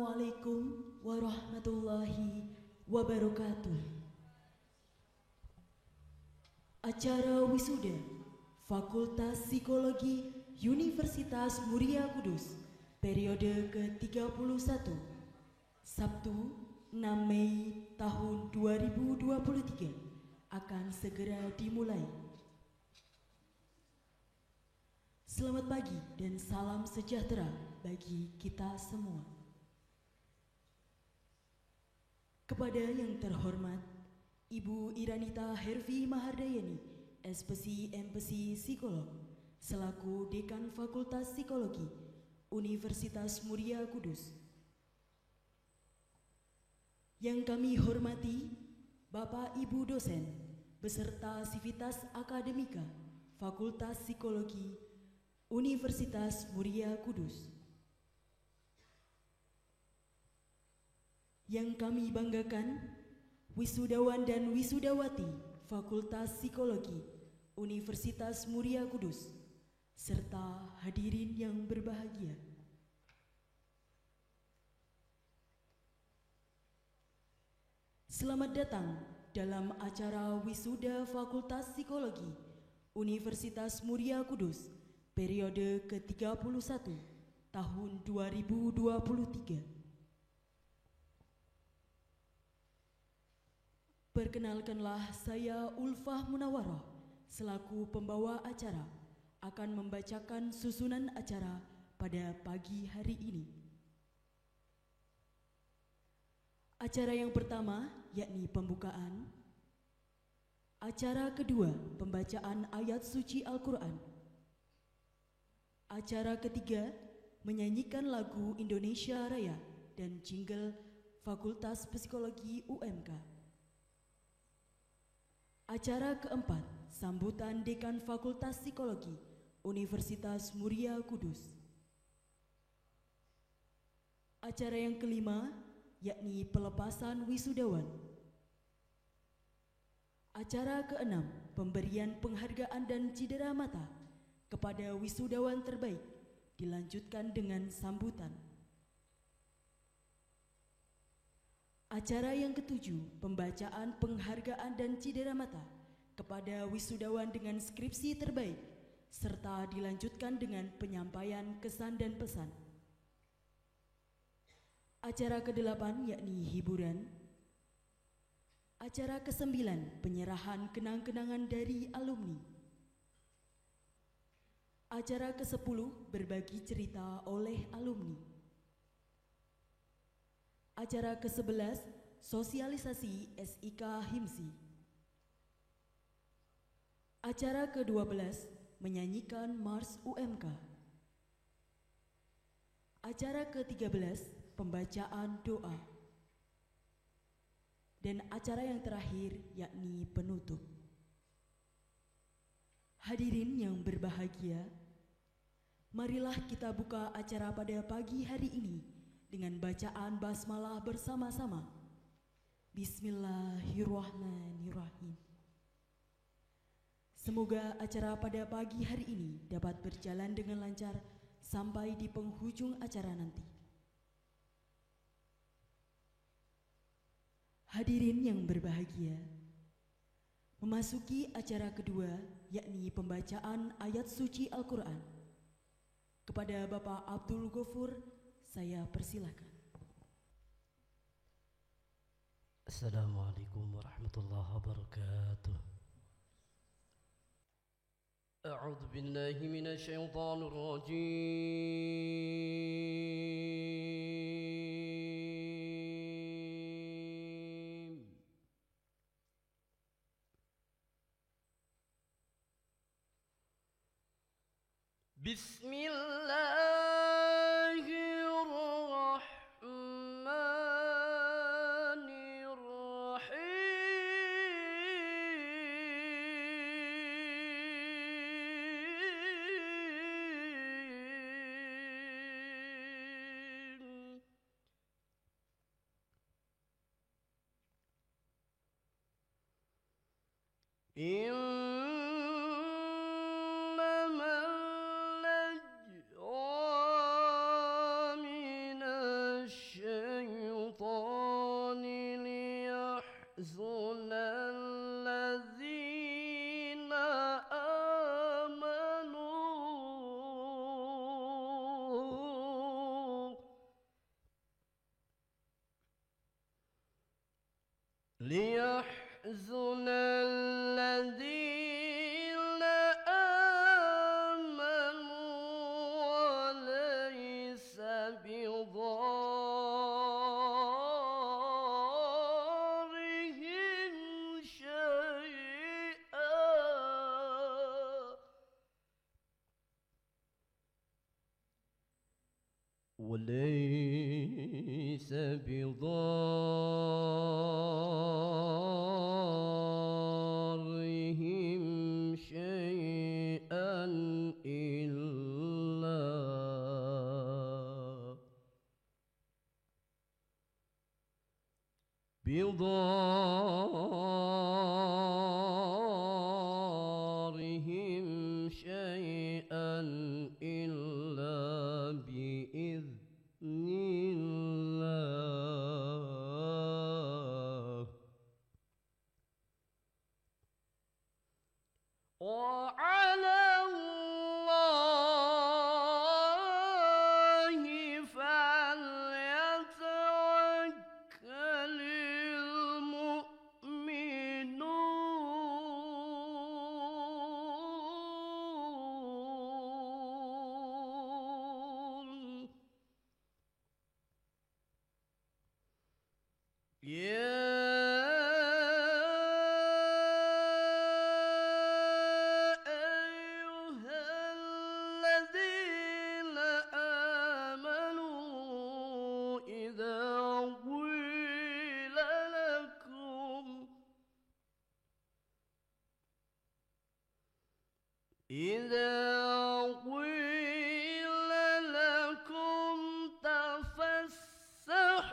Assalamualaikum warahmatullahi wabarakatuh. Acara wisuda Fakultas Psikologi Universitas Muria Kudus periode ke-31 Sabtu 6 Mei tahun 2023 akan segera dimulai. Selamat pagi dan salam sejahtera bagi kita semua. Kepada yang terhormat Ibu Iranita Hervi Mahardayani, SPSI MPSI Psikolog, selaku Dekan Fakultas Psikologi Universitas Muria Kudus. Yang kami hormati Bapak Ibu dosen beserta sivitas akademika Fakultas Psikologi Universitas Muria Kudus. Yang kami banggakan, wisudawan dan wisudawati Fakultas Psikologi Universitas Muria Kudus, serta hadirin yang berbahagia. Selamat datang dalam acara wisuda Fakultas Psikologi Universitas Muria Kudus periode ke-31 tahun 2023. Perkenalkanlah, saya Ulfah Munawarah selaku pembawa acara akan membacakan susunan acara pada pagi hari ini. Acara yang pertama yakni pembukaan. Acara kedua pembacaan ayat suci Al-Quran. Acara ketiga menyanyikan lagu Indonesia Raya dan jingle Fakultas Psikologi UMK. Acara keempat, sambutan Dekan Fakultas Psikologi Universitas Muria Kudus. Acara yang kelima, yakni pelepasan wisudawan. Acara keenam, pemberian penghargaan dan cindera mata kepada wisudawan terbaik, dilanjutkan dengan sambutan. Acara yang ketujuh, pembacaan penghargaan dan cindera mata kepada wisudawan dengan skripsi terbaik, serta dilanjutkan dengan penyampaian kesan dan pesan. Acara ke-8 yakni hiburan. Acara ke-9, penyerahan kenang-kenangan dari alumni. Acara ke-10, berbagi cerita oleh alumni. Acara ke-11, sosialisasi SIK HIMSI. Acara ke-12, menyanyikan Mars UMK. Acara ke-13, pembacaan doa. Dan acara yang terakhir yakni penutup. Hadirin yang berbahagia, marilah kita buka acara pada pagi hari ini dengan bacaan basmalah bersama-sama. Bismillahirrahmanirrahim. Semoga acara pada pagi hari ini dapat berjalan dengan lancar sampai di penghujung acara nanti. Hadirin yang berbahagia, memasuki acara kedua yakni pembacaan ayat suci Al-Quran. Kepada Bapak Abdul Ghafur, saya persilakan. Assalamualaikum warahmatullahi wabarakatuh. A'udzu billahi minasyaitonir rajim. إنما النجوى من الشيطان وليس بضارهم شيئا إلا بإذن الله وعلى الله فليتوكل المؤمنون يا أيها الذين آمنوا إذا قيل لكم تفسحوا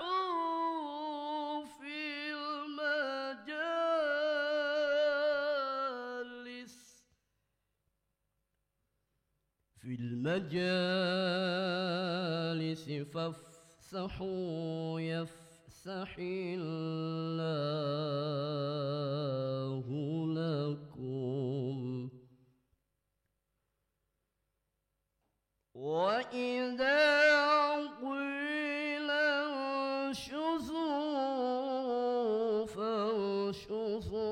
في المجالس فافسحوا يفسح الله لكم وإذا قيل انشزوا فانشزوا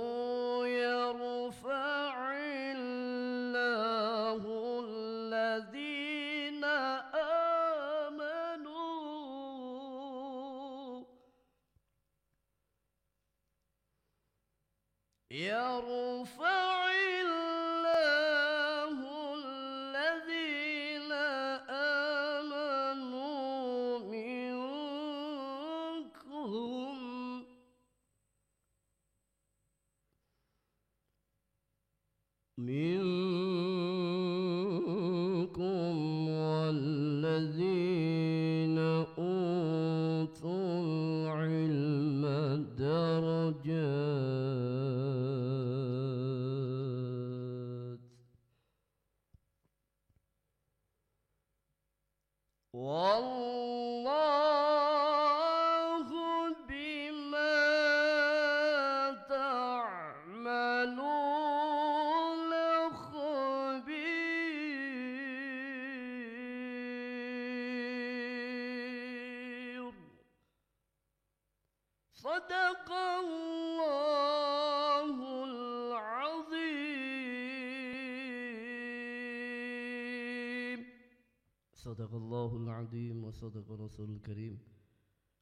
يرفع الله الذين آمنوا يرفع الله الذين آمنوا منكم والذين أوتوا العلم درجات والله بما تعملون خبير صدق الله العظيم صدق الله العظيم وصدق رسول الكريم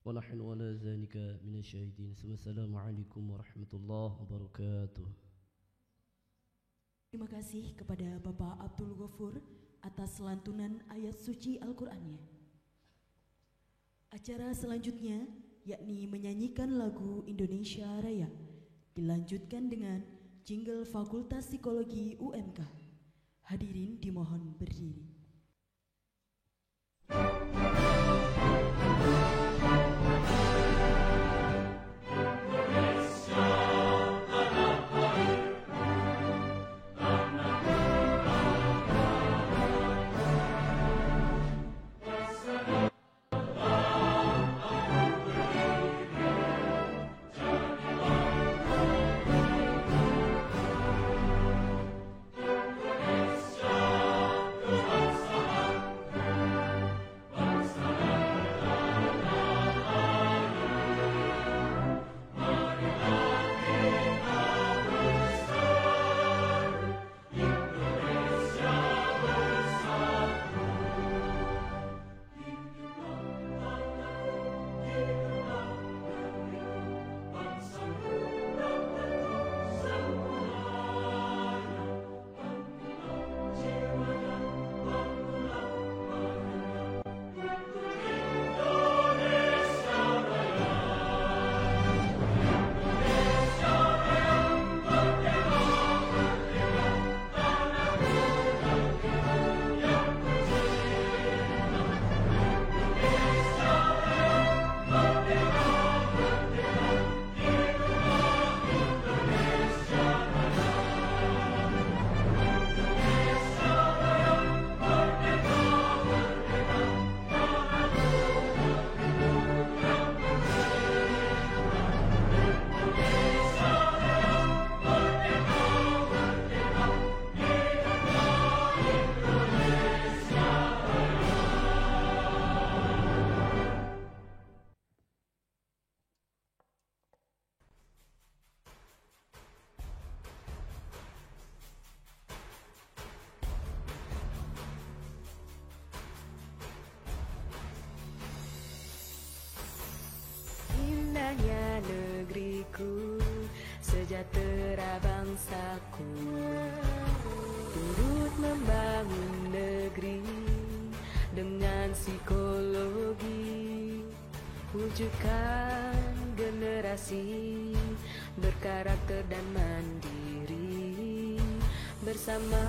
ونحن على ذلك من الشاهدين. Assalamualaikum warahmatullahi wabarakatuh. Terima kasih kepada Bapak Abdul Ghafur atas lantunan ayat suci Al-Qur'annya. Acara selanjutnya yakni menyanyikan lagu Indonesia Raya dilanjutkan dengan jingle Fakultas Psikologi UMK. Hadirin dimohon berdiri. bangsaku, turut membangun negeri dengan psikologi, wujudkan generasi berkarakter dan mandiri, bersama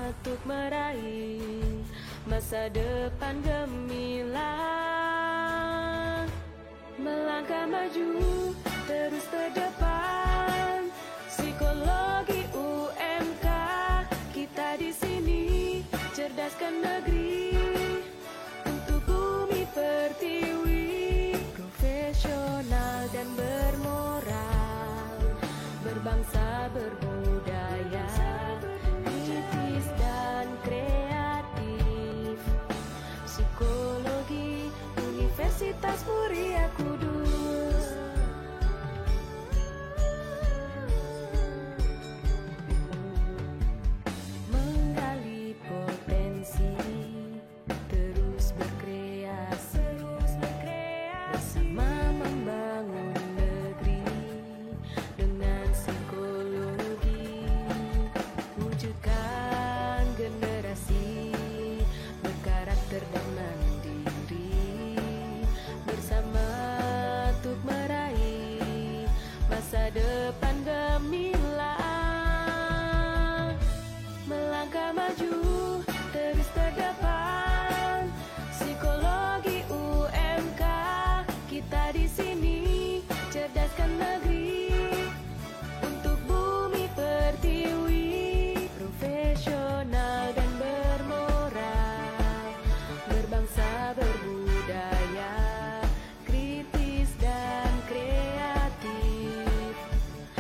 untuk meraih masa depan gemilang. Melangkah maju terus ke depan, psikologi UMK, kita di sini cerdaskan negeri untuk bumi pertiwi, profesional dan bermoral, berbangsa berbudaya, kritis dan kreatif, psikologi Universitas Muria Kudus. Menggali potensi, terus berkreasi, bersama membangun negeri dengan psikologi, wujudkan generasi berkarakter dan mandiri, bersama untuk meraih masa depan gemilang. Melangkah maju terus ke depan, psikologi UMK, kita di sini cerdaskan negeri untuk bumi pertiwi, profesional dan bermoral, berbangsa berbudaya, kritis dan kreatif,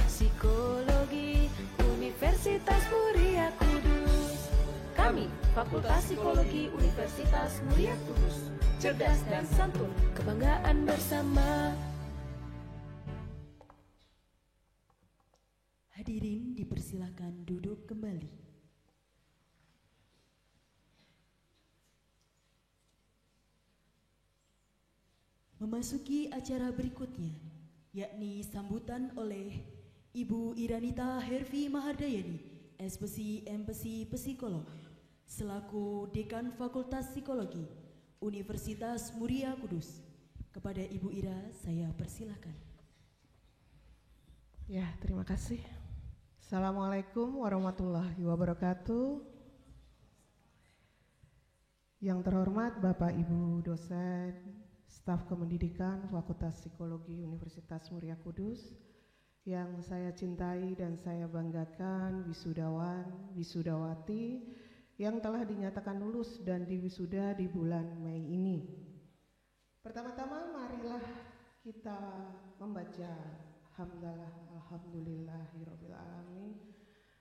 psikologi Universitas Muria Kudus. Kami Fakultas Psikologi Universitas Muria Kudus, cerdas dan santun, kebanggaan bersama. Hadirin dipersilakan duduk kembali. Memasuki acara berikutnya, yakni sambutan oleh Ibu Iranita Hervi Mahardayani, SPSI MPSI Psikolog, selaku Dekan Fakultas Psikologi Universitas Muria Kudus. Kepada Ibu Ira, saya persilakan. Ya, terima kasih. Assalamualaikum warahmatullahi wabarakatuh. Yang terhormat Bapak Ibu dosen, staf kependidikan Fakultas Psikologi Universitas Muria Kudus, yang saya cintai dan saya banggakan, wisudawan, wisudawati yang telah dinyatakan lulus dan diwisuda di bulan Mei ini. Pertama-tama marilah kita membaca hamdalah alhamdulillahirabbil alamin,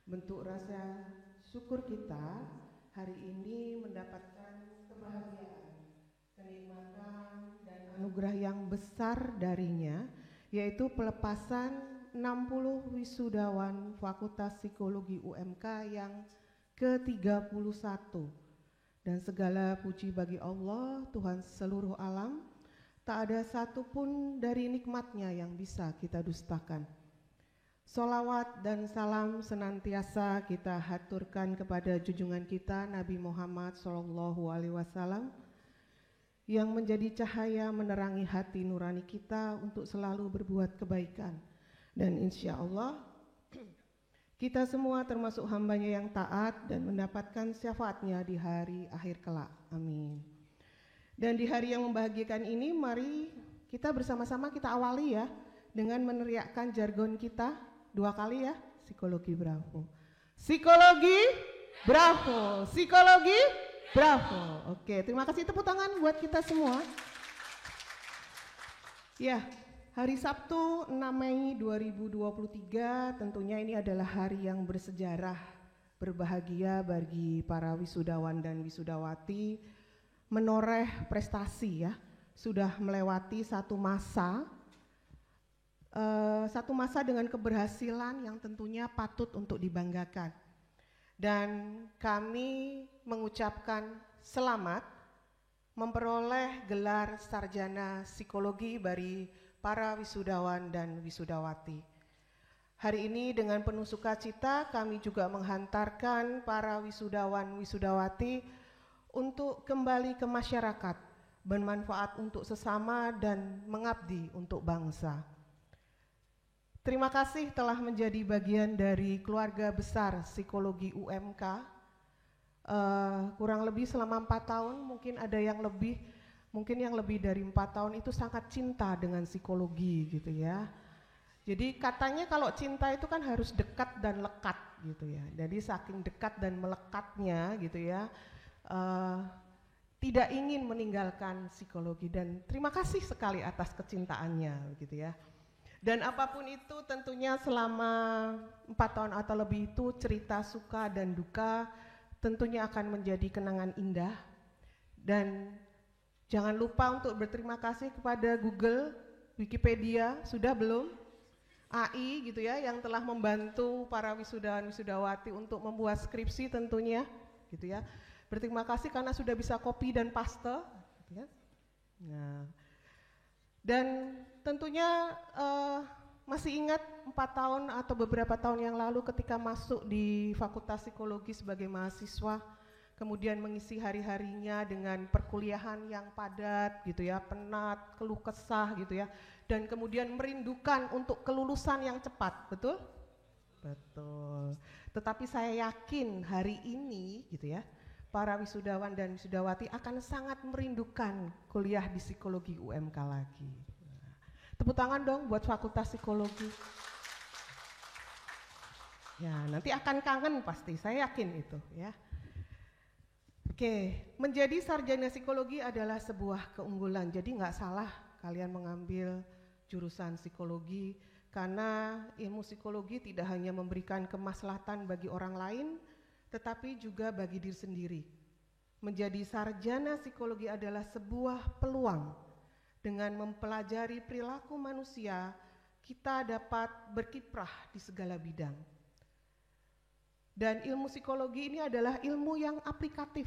bentuk rasa syukur kita hari ini mendapatkan kebahagiaan, kenikmatan dan anugerah yang besar darinya, yaitu pelepasan 60 wisudawan Fakultas Psikologi UMK yang ke-31. Dan segala puji bagi Allah, Tuhan seluruh alam, tak ada satupun dari nikmatnya yang bisa kita dustakan. Solawat dan salam senantiasa kita haturkan kepada junjungan kita Nabi Muhammad SAW, yang menjadi cahaya menerangi hati nurani kita untuk selalu berbuat kebaikan. Dan insya Allah kita semua termasuk hambanya yang taat dan mendapatkan syafaatnya di hari akhir kelak. Amin. Dan di hari yang membahagiakan ini, mari kita bersama-sama kita awali ya dengan meneriakkan jargon kita 2 kali ya. Psikologi bravo. Psikologi bravo. Psikologi bravo. Oke, terima kasih, tepuk tangan buat kita semua. Ya, hari Sabtu 6 Mei 2023 tentunya ini adalah hari yang bersejarah, berbahagia bagi para wisudawan dan wisudawati, menoreh prestasi ya, sudah melewati satu masa dengan keberhasilan yang tentunya patut untuk dibanggakan. Dan kami mengucapkan selamat memperoleh gelar sarjana psikologi bagi para wisudawan dan wisudawati. Hari ini dengan penuh sukacita kami juga menghantarkan para wisudawan wisudawati untuk kembali ke masyarakat, bermanfaat untuk sesama dan mengabdi untuk bangsa. Terima kasih telah menjadi bagian dari keluarga besar psikologi UMK. Kurang lebih selama 4 tahun, mungkin ada yang lebih, mungkin yang lebih dari 4 tahun itu sangat cinta dengan psikologi gitu ya. Jadi katanya kalau cinta itu kan harus dekat dan lekat gitu ya. Jadi saking dekat dan melekatnya gitu ya, tidak ingin meninggalkan psikologi, dan terima kasih sekali atas kecintaannya gitu ya. Dan apapun itu tentunya selama 4 tahun atau lebih itu cerita suka dan duka tentunya akan menjadi kenangan indah. Dan jangan lupa untuk berterima kasih kepada Google, Wikipedia, sudah belum? AI gitu ya, yang telah membantu para wisudawan wisudawati untuk membuat skripsi tentunya gitu ya. Berterima kasih karena sudah bisa copy dan paste gitu ya. Nah, dan tentunya masih ingat 4 tahun atau beberapa tahun yang lalu ketika masuk di Fakultas Psikologi sebagai mahasiswa, kemudian mengisi hari-harinya dengan perkuliahan yang padat gitu ya, penat, keluh kesah gitu ya, dan kemudian merindukan untuk kelulusan yang cepat, betul? Betul. Tetapi saya yakin hari ini gitu ya, para wisudawan dan wisudawati akan sangat merindukan kuliah di psikologi UMK lagi. Nah, tepuk tangan dong buat Fakultas Psikologi. Ya, nanti akan kangen pasti, saya yakin itu ya. Oke, menjadi sarjana psikologi adalah sebuah keunggulan. Jadi nggak salah kalian mengambil jurusan psikologi, karena ilmu psikologi tidak hanya memberikan kemaslahatan bagi orang lain, tetapi juga bagi diri sendiri. Menjadi sarjana psikologi adalah sebuah peluang. Dengan mempelajari perilaku manusia, kita dapat berkiprah di segala bidang. Dan ilmu psikologi ini adalah ilmu yang aplikatif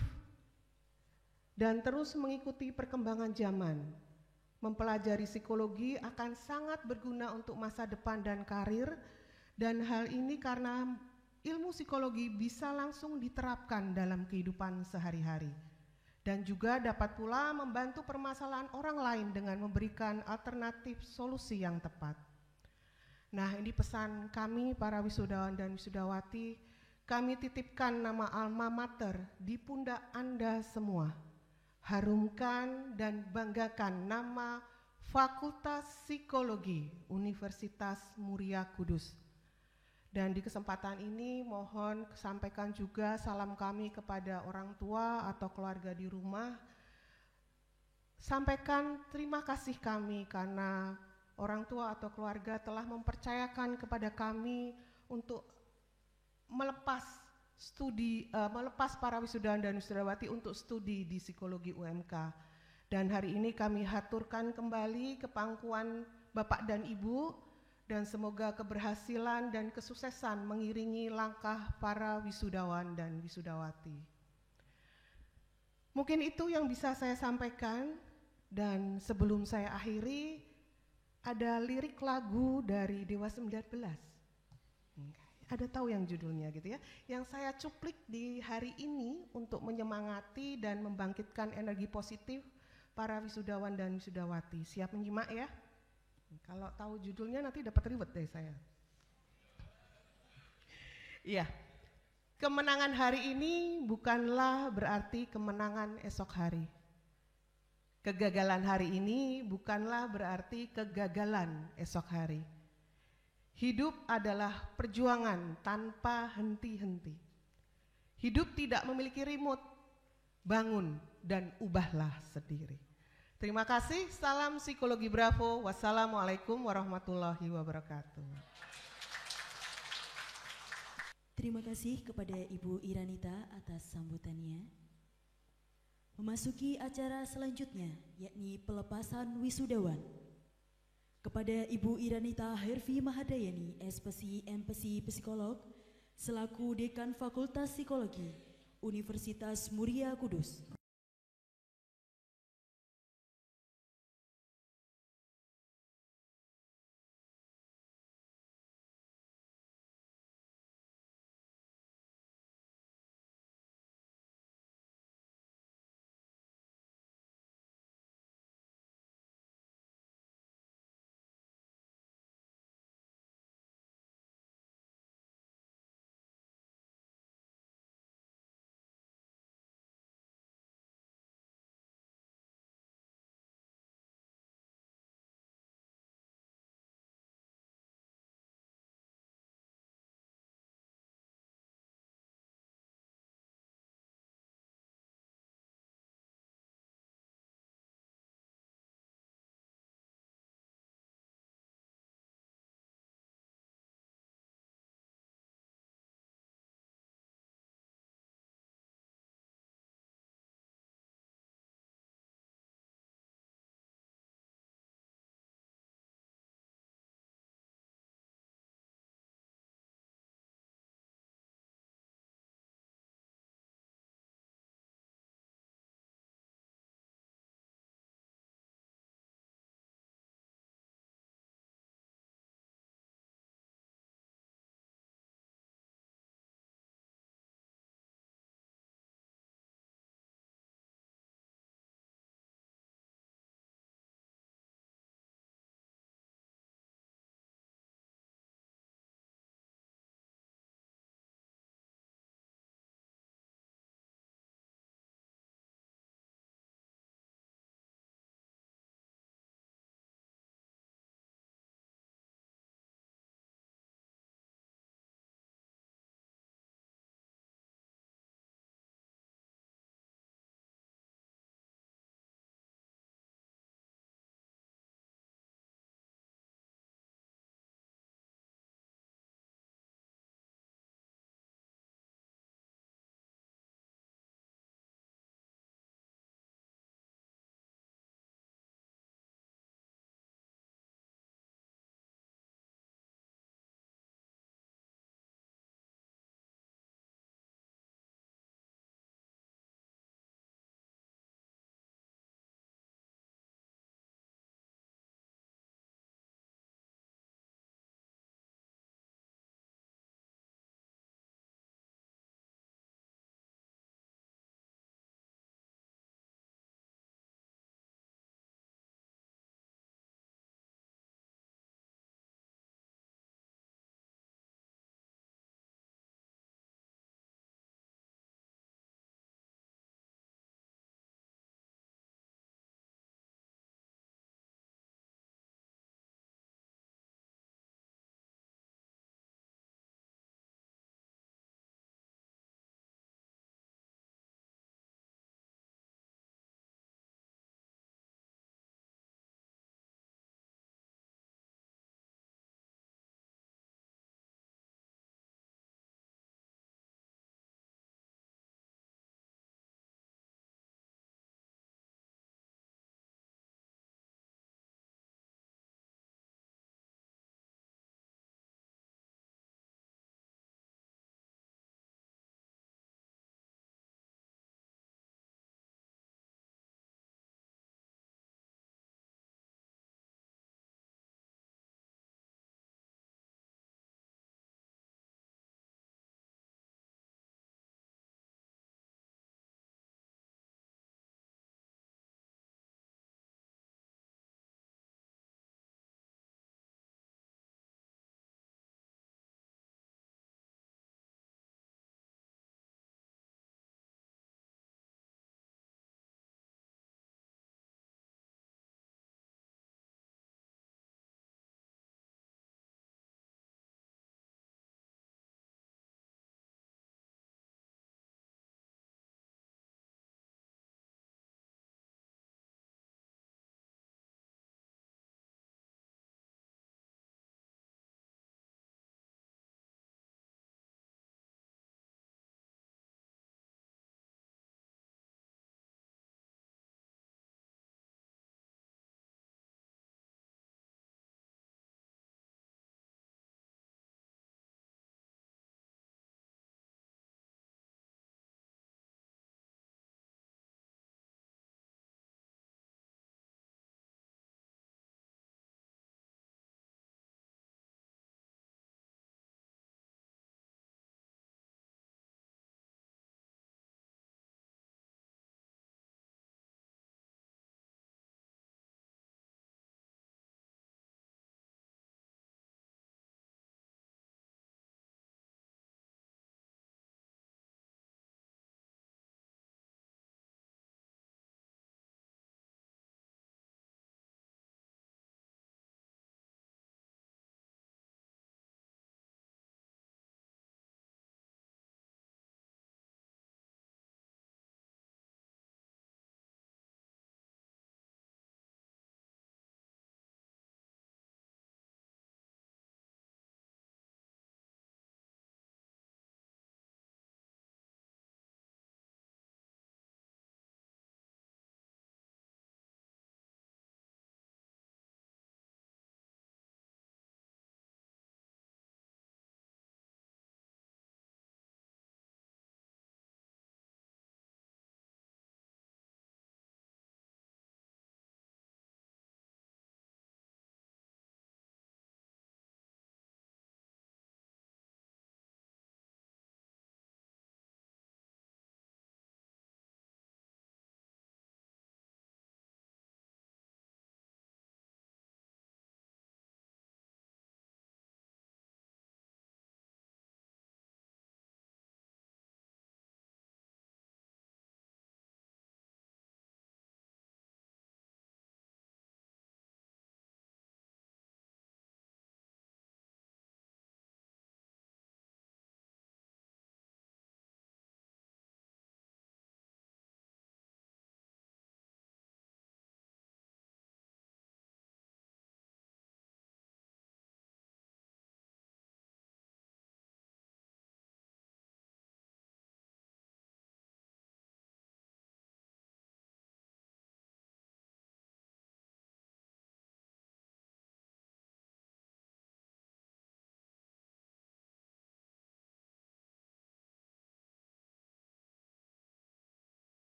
dan terus mengikuti perkembangan zaman. Mempelajari psikologi akan sangat berguna untuk masa depan dan karir, dan hal ini karena ilmu psikologi bisa langsung diterapkan dalam kehidupan sehari-hari dan juga dapat pula membantu permasalahan orang lain dengan memberikan alternatif solusi yang tepat. Nah, ini pesan kami para wisudawan dan wisudawati, kami titipkan nama alma mater di pundak Anda semua. Harumkan dan banggakan nama Fakultas Psikologi Universitas Muria Kudus. Dan di kesempatan ini mohon sampaikan juga salam kami kepada orang tua atau keluarga di rumah. Sampaikan terima kasih kami karena orang tua atau keluarga telah mempercayakan kepada kami untuk melepas para wisudawan dan wisudawati untuk studi di psikologi UMK. Dan hari ini kami haturkan kembali kepangkuan Bapak dan Ibu, dan semoga keberhasilan dan kesuksesan mengiringi langkah para wisudawan dan wisudawati. Mungkin itu yang bisa saya sampaikan, dan sebelum saya akhiri, ada lirik lagu dari Dewa 19. Ada tahu yang judulnya gitu ya, yang saya cuplik di hari ini untuk menyemangati dan membangkitkan energi positif para wisudawan dan wisudawati. Siap menyimak ya? Kalau tahu judulnya nanti dapat ribet deh saya. Iya, kemenangan hari ini bukanlah berarti kemenangan esok hari. Kegagalan hari ini bukanlah berarti kegagalan esok hari. Hidup adalah perjuangan tanpa henti-henti. Hidup tidak memiliki remote, bangun dan ubahlah sendiri. Terima kasih, salam psikologi Bravo, wassalamualaikum warahmatullahi wabarakatuh. Terima kasih kepada Ibu Iranita atas sambutannya. Memasuki acara selanjutnya, yakni pelepasan wisudawan. Kepada Ibu Iranita Hervi Mahadayani, SPSI MPSI Psikolog, selaku Dekan Fakultas Psikologi Universitas Muria Kudus.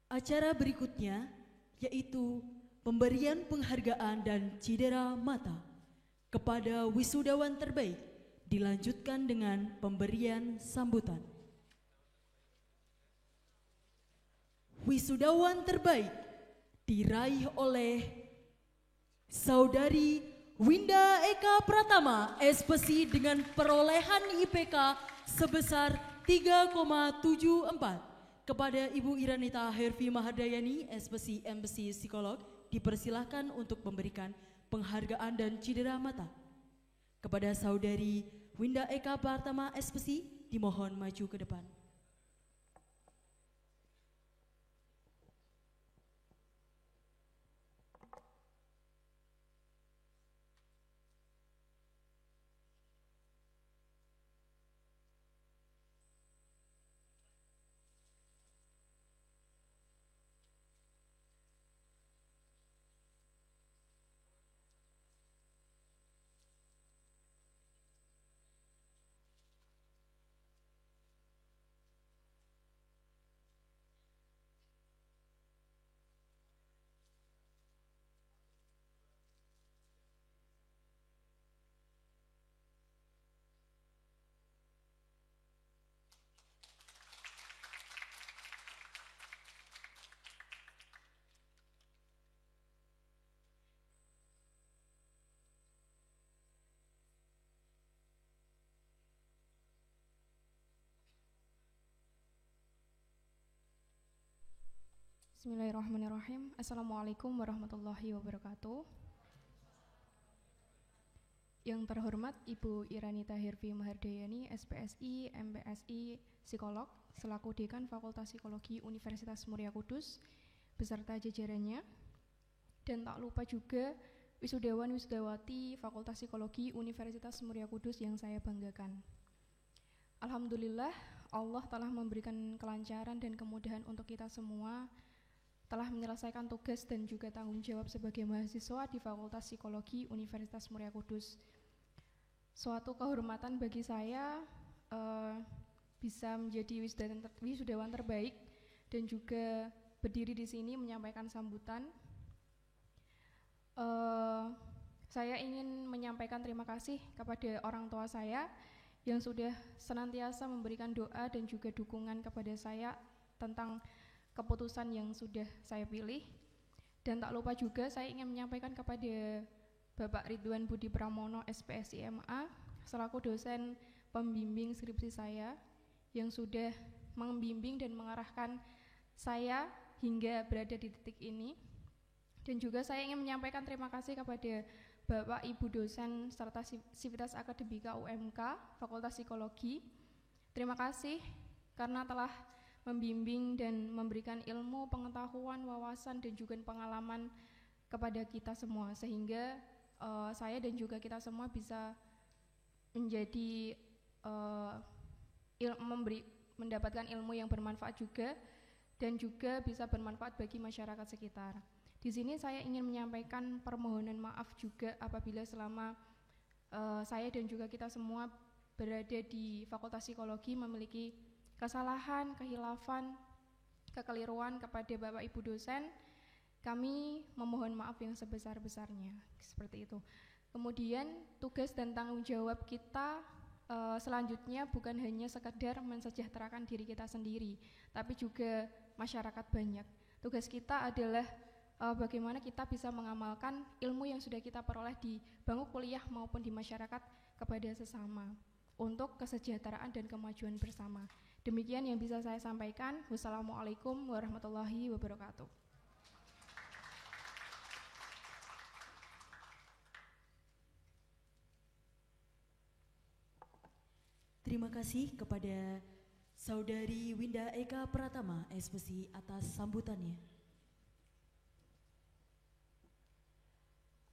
Acara berikutnya yaitu pemberian penghargaan dan cindera mata kepada wisudawan terbaik, dilanjutkan dengan pemberian sambutan. Wisudawan terbaik diraih oleh Saudari Winda Eka Pratama, SPSI dengan perolehan IPK sebesar 3,74. Kepada Ibu Iranita Hervi Mahardayani, SPSI MPC Psikolog, dipersilahkan untuk memberikan penghargaan dan cindera mata. Kepada Saudari Winda Eka Pratama, SPSI, dimohon maju ke depan. Bismillahirrahmanirrahim. Assalamualaikum warahmatullahi wabarakatuh. Yang terhormat Ibu Iranita Hervi Mahardayani, SPSI, MPSI, Psikolog, selaku Dekan Fakultas Psikologi Universitas Muria Kudus, beserta jajarannya. Dan tak lupa juga wisudawan-wisudawati Fakultas Psikologi Universitas Muria Kudus yang saya banggakan. Alhamdulillah, Allah telah memberikan kelancaran dan kemudahan untuk kita semua, telah menyelesaikan tugas dan juga tanggung jawab sebagai mahasiswa di Fakultas Psikologi Universitas Muria Kudus. Suatu kehormatan bagi saya bisa menjadi wisudawan terbaik dan juga berdiri di sini menyampaikan sambutan. Saya ingin menyampaikan terima kasih kepada orang tua saya yang sudah senantiasa memberikan doa dan juga dukungan kepada saya tentang keputusan yang sudah saya pilih. Dan tak lupa juga saya ingin menyampaikan kepada Bapak Ridwan Budi Pramono, SPSI MA, selaku dosen pembimbing skripsi saya yang sudah membimbing dan mengarahkan saya hingga berada di titik ini. Dan juga saya ingin menyampaikan terima kasih kepada Bapak Ibu dosen serta Sivitas Akademika UMK Fakultas Psikologi. Terima kasih karena telah membimbing dan memberikan ilmu, pengetahuan, wawasan, dan juga pengalaman kepada kita semua, sehingga saya dan juga kita semua bisa menjadi mendapatkan ilmu yang bermanfaat juga, dan juga bisa bermanfaat bagi masyarakat sekitar. Di sini saya ingin menyampaikan permohonan maaf juga apabila selama saya dan juga kita semua berada di Fakultas Psikologi memiliki kesalahan, kehilafan, kekeliruan kepada Bapak Ibu dosen. Kami memohon maaf yang sebesar-besarnya, seperti itu. Kemudian tugas dan tanggung jawab kita selanjutnya bukan hanya sekedar mensejahterakan diri kita sendiri, tapi juga masyarakat banyak. Tugas kita adalah bagaimana kita bisa mengamalkan ilmu yang sudah kita peroleh di bangku kuliah maupun di masyarakat kepada sesama untuk kesejahteraan dan kemajuan bersama. Demikian yang bisa saya sampaikan. Wassalamualaikum warahmatullahi wabarakatuh. Terima kasih kepada Saudari Winda Eka Pratama, SPSI, atas sambutannya.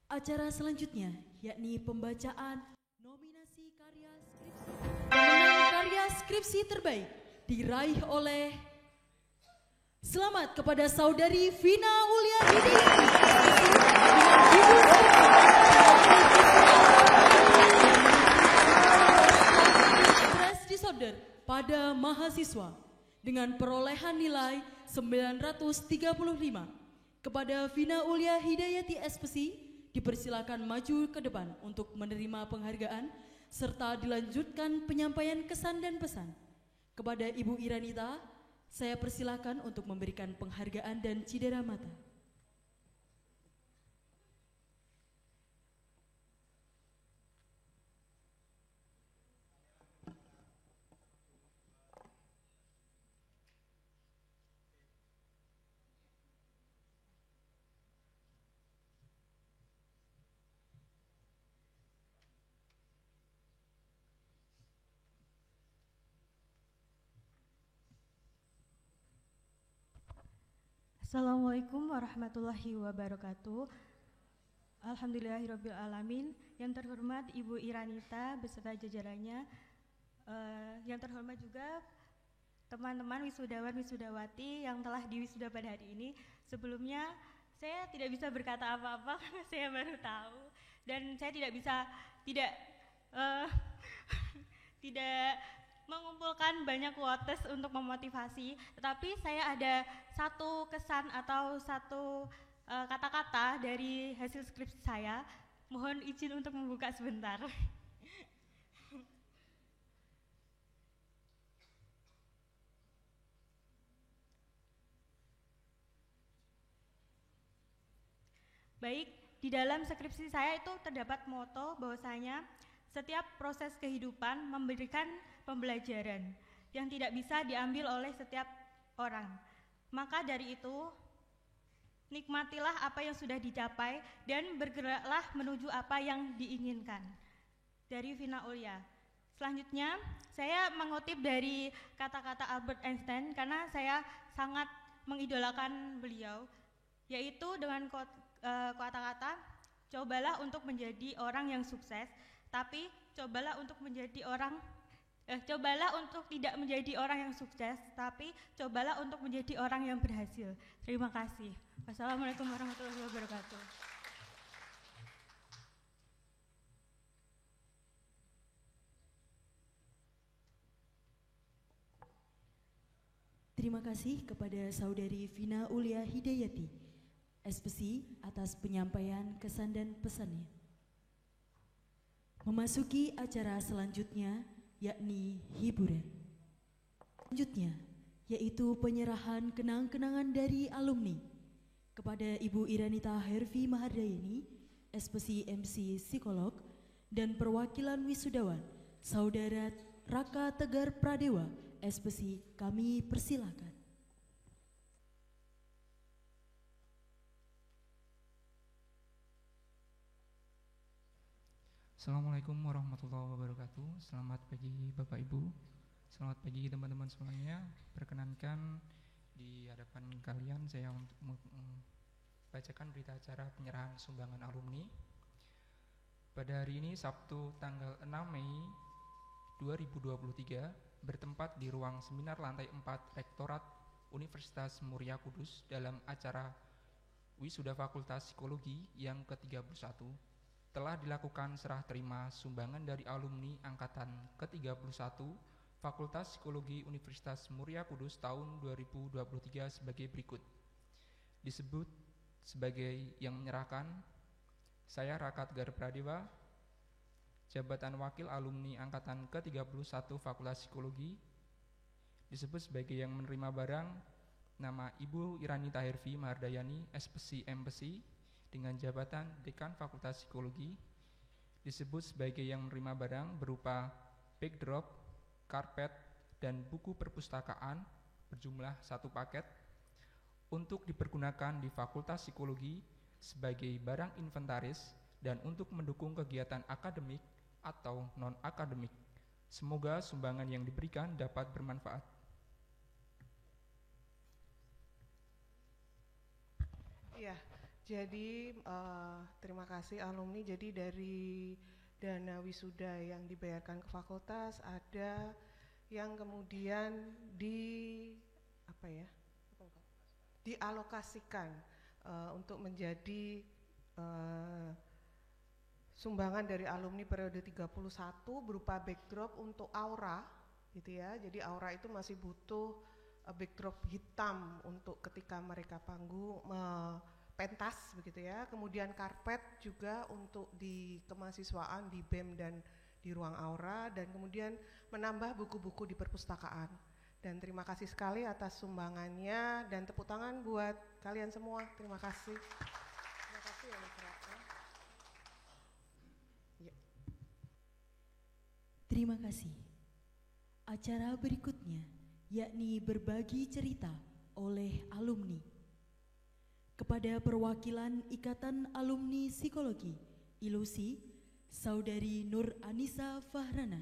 Acara selanjutnya yakni pembacaan nominasi karya skripsi. Pemenang karya skripsi terbaik diraih oleh selamat kepada Saudari Vina Uliadini stress disorder pada mahasiswa. dengan perolehan nilai 935. Kepada Vina Ulia Hidayati SPC dipersilakan maju ke depan untuk menerima penghargaan serta dilanjutkan penyampaian kesan dan pesan. Kepada Ibu Iranita, saya persilakan untuk memberikan penghargaan dan cidera mata. Assalamualaikum warahmatullahi wabarakatuh. Alhamdulillahirrabbilalamin. Yang terhormat Ibu Iranita beserta jajarannya, yang terhormat juga teman-teman wisudawan wisudawati yang telah diwisuda pada hari ini. Sebelumnya saya tidak bisa berkata apa-apa karena saya baru tahu dan saya tidak bisa tidak mengumpulkan banyak quotes untuk memotivasi, tetapi saya ada satu kesan atau satu kata-kata dari hasil skripsi saya. Mohon izin untuk membuka sebentar. Baik, di dalam skripsi saya itu terdapat moto bahwasanya setiap proses kehidupan memberikan pembelajaran yang tidak bisa diambil oleh setiap orang. Maka dari itu, nikmatilah apa yang sudah dicapai dan bergeraklah menuju apa yang diinginkan. Dari Vina Ulia. Selanjutnya, saya mengutip dari kata-kata Albert Einstein karena saya sangat mengidolakan beliau, yaitu dengan kata-kata, cobalah untuk menjadi orang yang sukses, tapi cobalah untuk tidak menjadi orang yang sukses, tapi cobalah untuk menjadi orang yang berhasil. Terima kasih. Wassalamualaikum warahmatullahi wabarakatuh. Terima kasih kepada Saudari Vina Ulia Hidayati, SPC, atas penyampaian kesan dan pesannya. Memasuki acara selanjutnya, yakni hiburan. Selanjutnya, yaitu penyerahan kenang-kenangan dari alumni kepada Ibu Iranita Hervi Mahardayani, SPC MC Psikolog, dan perwakilan wisudawan, Saudara Raka Tegar Pradewa, SPC, kami persilakan. Assalamualaikum warahmatullahi wabarakatuh. Selamat pagi Bapak Ibu. Selamat pagi teman-teman semuanya. Perkenankan di hadapan kalian saya untuk membacakan berita acara penyerahan sumbangan alumni. Pada hari ini Sabtu tanggal 6 Mei 2023 bertempat di ruang seminar lantai 4 Rektorat Universitas Muria Kudus dalam acara Wisuda Fakultas Psikologi yang ke-31 telah dilakukan serah terima sumbangan dari alumni angkatan ke-31 Fakultas Psikologi Universitas Muria Kudus tahun 2023 sebagai berikut. Disebut sebagai yang menyerahkan saya Raka Tegar Pradewa, jabatan wakil alumni angkatan ke-31 Fakultas Psikologi. Disebut sebagai yang menerima barang nama Ibu Iranita Hervi Mahardayani, SPC MPC, dengan jabatan Dekan Fakultas Psikologi. Disebut sebagai yang menerima barang berupa backdrop, karpet, dan buku perpustakaan berjumlah 1 paket untuk dipergunakan di Fakultas Psikologi sebagai barang inventaris dan untuk mendukung kegiatan akademik atau non-akademik. Semoga sumbangan yang diberikan dapat bermanfaat. Ya. Jadi terima kasih alumni. Jadi dari dana wisuda yang dibayarkan ke fakultas ada yang kemudian dialokasikan untuk menjadi sumbangan dari alumni periode 31 berupa backdrop untuk aura gitu ya. Jadi aura itu masih butuh backdrop hitam untuk ketika mereka panggung pentas begitu ya. Kemudian karpet juga untuk di kemahasiswaan di BEM dan di ruang aura, dan kemudian menambah buku-buku di perpustakaan. Dan terima kasih sekali atas sumbangannya, dan tepuk tangan buat kalian semua. Terima kasih. Terima kasih ya Mas Raka. Ya. Terima kasih. Acara berikutnya yakni berbagi cerita oleh alumni. Kepada perwakilan Ikatan Alumni Psikologi ILUSI, Saudari Nur Anissa Fahrana,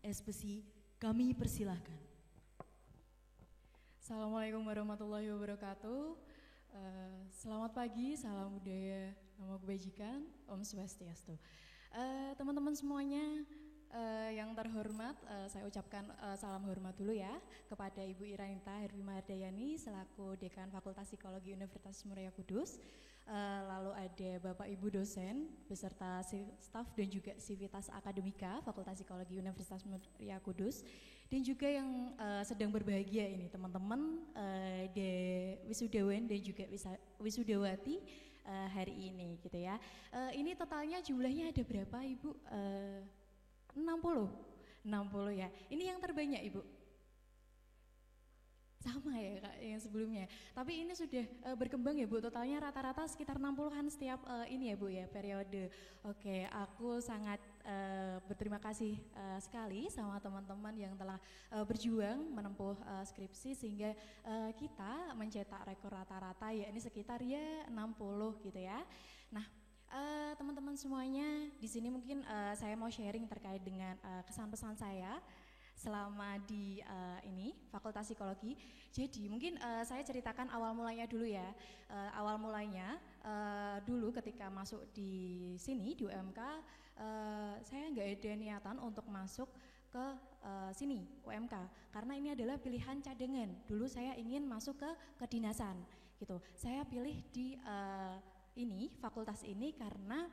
SPSI, kami persilahkan. Assalamualaikum warahmatullahi wabarakatuh. Selamat pagi, salam budaya, namo kebajikan, Om Swastiastu. Teman-teman semuanya, yang terhormat, saya ucapkan salam hormat dulu ya kepada Ibu Iranita Herwi Mardayani selaku Dekan Fakultas Psikologi Universitas Muria Kudus. Lalu ada Bapak Ibu dosen beserta staf dan juga Sivitas Akademika Fakultas Psikologi Universitas Muria Kudus, dan juga yang sedang berbahagia ini teman-teman wisudawan dan juga wisudawati hari ini gitu ya. Ini totalnya jumlahnya ada berapa Ibu? 60 ya. Ini yang terbanyak Ibu? Sama ya Kak yang sebelumnya. Tapi ini sudah berkembang ya Bu, totalnya rata-rata sekitar 60-an setiap ini ya Bu ya, periode. Oke, aku sangat berterima kasih sekali sama teman-teman yang telah berjuang menempuh skripsi sehingga kita mencetak rekor rata-rata ya ini sekitar ya 60 gitu ya. Nah, teman-teman semuanya di sini mungkin saya mau sharing terkait dengan kesan-pesan saya selama di ini Fakultas Psikologi. Jadi mungkin saya ceritakan awal mulanya dulu ya. Awal mulanya dulu ketika masuk di sini di UMK, saya nggak ada niatan untuk masuk ke sini UMK karena ini adalah pilihan cadangan. Dulu saya ingin masuk ke kedinasan gitu. Saya pilih di ini fakultas ini karena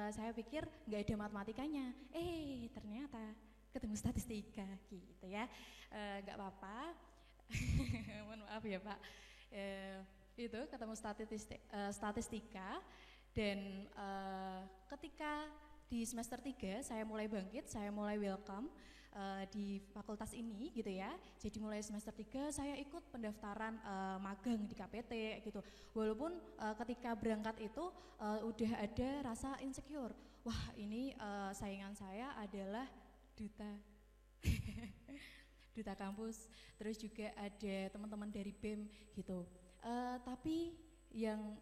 saya pikir nggak ada matematikanya. Ternyata ketemu statistika gitu ya. Nggak apa-apa. Mohon maaf ya Pak. Itu ketemu statistika dan ketika di semester 3 saya mulai bangkit, saya mulai welcome di fakultas ini gitu ya. Jadi mulai semester 3 saya ikut pendaftaran magang di KPT gitu. Walaupun ketika berangkat itu udah ada rasa insecure. Wah, ini saingan saya adalah duta duta kampus, terus juga ada teman-teman dari BEM gitu. Tapi yang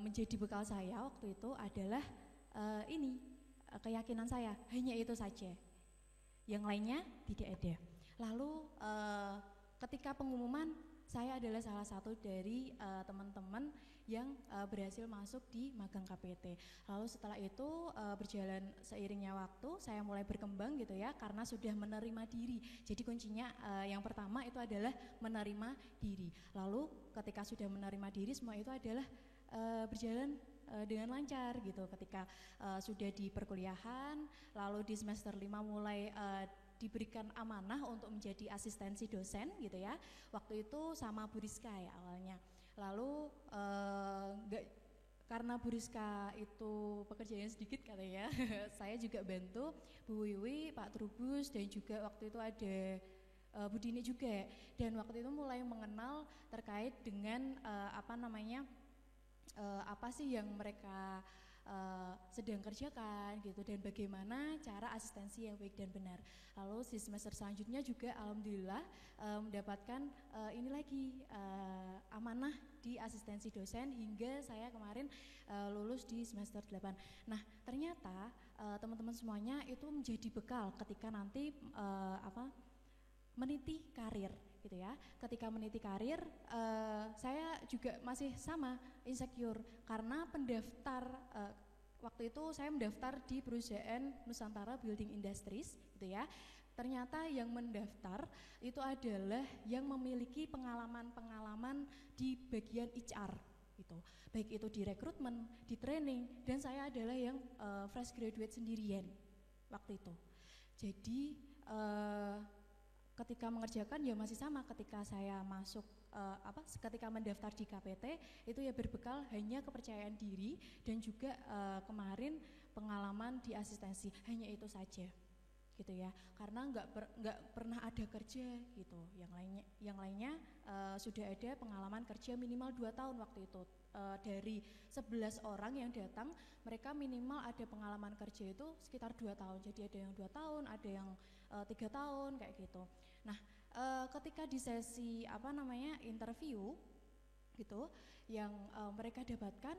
menjadi bekal saya waktu itu adalah ini keyakinan saya, hanya itu saja. Yang lainnya tidak ada. Lalu ketika pengumuman, saya adalah salah satu dari teman-teman yang berhasil masuk di magang KPT. Lalu setelah itu berjalan seiringnya waktu, saya mulai berkembang gitu ya, karena sudah menerima diri. Jadi kuncinya yang pertama itu adalah menerima diri. Lalu ketika sudah menerima diri, semua itu adalah berjalan dengan lancar gitu. Ketika sudah di perkuliahan, lalu di semester 5 mulai diberikan amanah untuk menjadi asistensi dosen gitu ya. Waktu itu sama Bu Rizka ya awalnya. Lalu karena Bu Rizka itu pekerjaannya sedikit katanya, saya juga bantu Bu Wiwi, Pak Trubus, dan juga waktu itu ada Bu Dini juga. Dan waktu itu mulai mengenal terkait dengan apa sih yang mereka sedang kerjakan gitu, dan bagaimana cara asistensi yang baik dan benar. Lalu di semester selanjutnya juga alhamdulillah mendapatkan ini lagi amanah di asistensi dosen hingga saya kemarin lulus di semester 8. Nah, ternyata teman-teman semuanya itu menjadi bekal ketika nanti meniti karir gitu ya. Ketika meniti karir, saya juga masih sama insecure karena pendaftar waktu itu saya mendaftar di perusahaan Nusantara Building Industries gitu ya. Ternyata yang mendaftar itu adalah yang memiliki pengalaman-pengalaman di bagian HR gitu. Baik itu di rekrutmen, di training, dan saya adalah yang fresh graduate sendirian waktu itu. Jadi ketika mengerjakan ya masih sama ketika saya masuk ketika mendaftar di KPT itu ya berbekal hanya kepercayaan diri dan juga kemarin pengalaman di asistensi, hanya itu saja gitu ya, karena nggak pernah ada kerja gitu. Yang lainnya sudah ada pengalaman kerja minimal 2 tahun waktu itu. Dari 11 orang yang datang, mereka minimal ada pengalaman kerja itu sekitar 2 tahun. Jadi ada yang 2 tahun, ada yang 3 tahun kayak gitu. Nah, ketika di sesi interview gitu, yang mereka dapatkan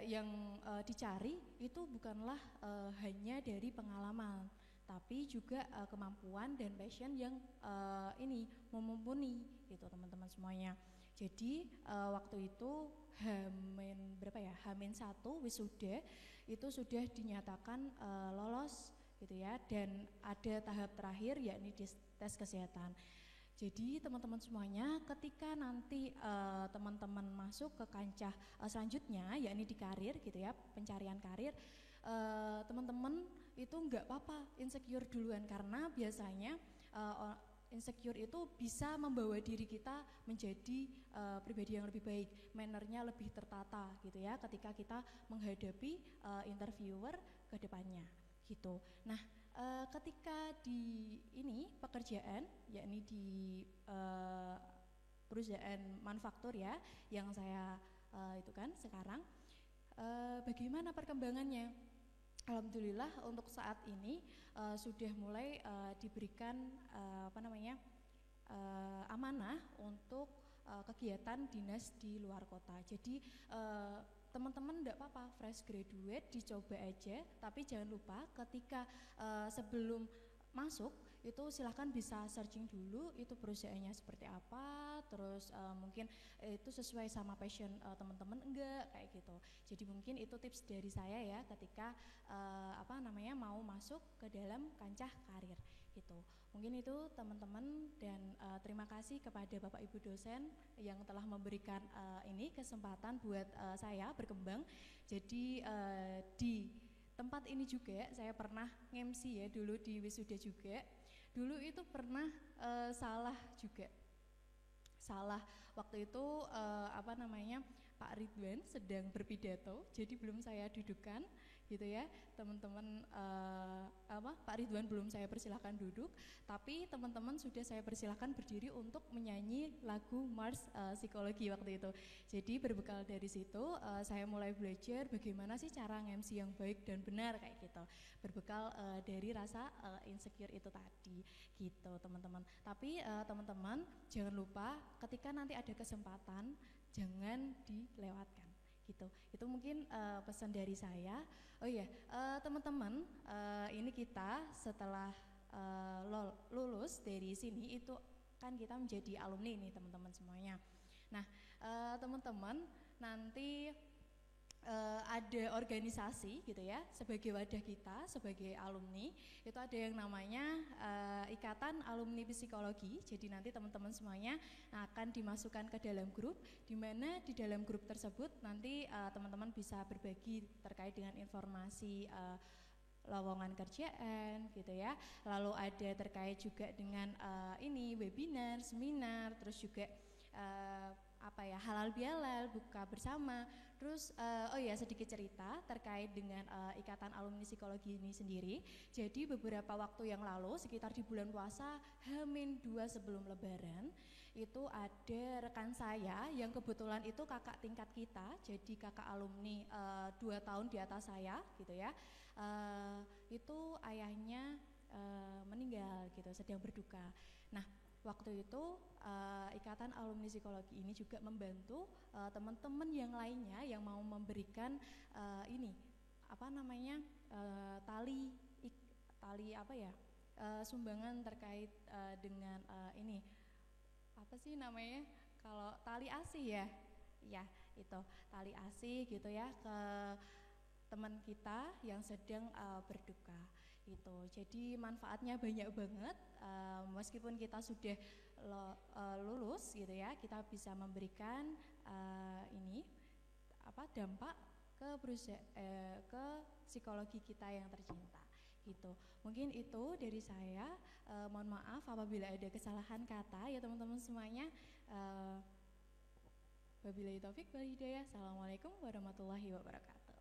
yang dicari itu bukanlah hanya dari pengalaman, tapi juga kemampuan dan passion yang mumpuni gitu teman-teman semuanya. Jadi waktu itu H-1 wisuda itu sudah dinyatakan lolos gitu ya, dan ada tahap terakhir yakni tes kesehatan. Jadi teman-teman semuanya ketika nanti teman-teman masuk ke kancah selanjutnya yakni di karir gitu ya, pencarian karir, teman-teman itu nggak apa-apa insecure duluan, karena biasanya insecure itu bisa membawa diri kita menjadi pribadi yang lebih baik, mannernya lebih tertata gitu ya ketika kita menghadapi interviewer ke depannya gitu. Nah, ketika di pekerjaan yakni di perusahaan manufaktur ya yang saya itu kan sekarang, bagaimana perkembangannya? Alhamdulillah untuk saat ini sudah mulai diberikan amanah untuk kegiatan dinas di luar kota. Jadi teman-teman enggak apa-apa fresh graduate dicoba aja, tapi jangan lupa ketika sebelum masuk itu silahkan bisa searching dulu itu perusahaannya seperti apa, terus mungkin itu sesuai sama passion teman-teman enggak kayak gitu. Jadi mungkin itu tips dari saya ya ketika mau masuk ke dalam kancah karir gitu. Mungkin itu teman-teman, dan terima kasih kepada Bapak Ibu dosen yang telah memberikan ini kesempatan buat saya berkembang. Jadi di tempat ini juga saya pernah MC ya dulu di wisuda juga. Dulu itu pernah salah waktu itu Pak Ridwan sedang berpidato, jadi belum saya dudukkan gitu ya teman-teman. Pak Ridwan belum saya persilahkan duduk, tapi teman-teman sudah saya persilahkan berdiri untuk menyanyi lagu Mars Psikologi waktu itu. Jadi berbekal dari situ saya mulai belajar bagaimana sih cara nge-MC yang baik dan benar kayak gitu, berbekal dari rasa insecure itu tadi gitu teman-teman. Tapi teman-teman jangan lupa ketika nanti ada kesempatan jangan dilewatkan gitu. Itu mungkin pesan dari saya. Oh iya, teman-teman, ini kita setelah lulus dari sini itu kan kita menjadi alumni nih teman-teman semuanya. Nah, teman-teman nanti ada organisasi gitu ya, sebagai wadah kita sebagai alumni itu ada yang namanya Ikatan Alumni Psikologi. Jadi nanti teman-teman semuanya akan dimasukkan ke dalam grup, di mana di dalam grup tersebut nanti teman-teman bisa berbagi terkait dengan informasi lowongan kerjaan gitu ya. Lalu ada terkait juga dengan webinar, seminar, terus juga halal bihalal, buka bersama. Terus sedikit cerita terkait dengan Ikatan Alumni Psikologi ini sendiri. Jadi beberapa waktu yang lalu sekitar di bulan puasa H-2 sebelum lebaran itu ada rekan saya yang kebetulan itu kakak tingkat kita, jadi kakak alumni 2 tahun di atas saya gitu ya. Itu ayahnya meninggal gitu, sedang berduka. Nah, waktu itu Ikatan Alumni Psikologi ini juga membantu teman-teman yang lainnya yang mau memberikan sumbangan terkait dengan kalau tali asih ya itu tali asih gitu ya ke teman kita yang sedang berduka gitu. Jadi manfaatnya banyak banget, meskipun kita sudah lulus gitu ya, kita bisa memberikan dampak ke psikologi kita yang tercinta gitu. Mungkin itu dari saya. Mohon maaf apabila ada kesalahan kata ya teman-teman semuanya. Wabillahi taufik wal hidayah. Assalamualaikum warahmatullahi wabarakatuh.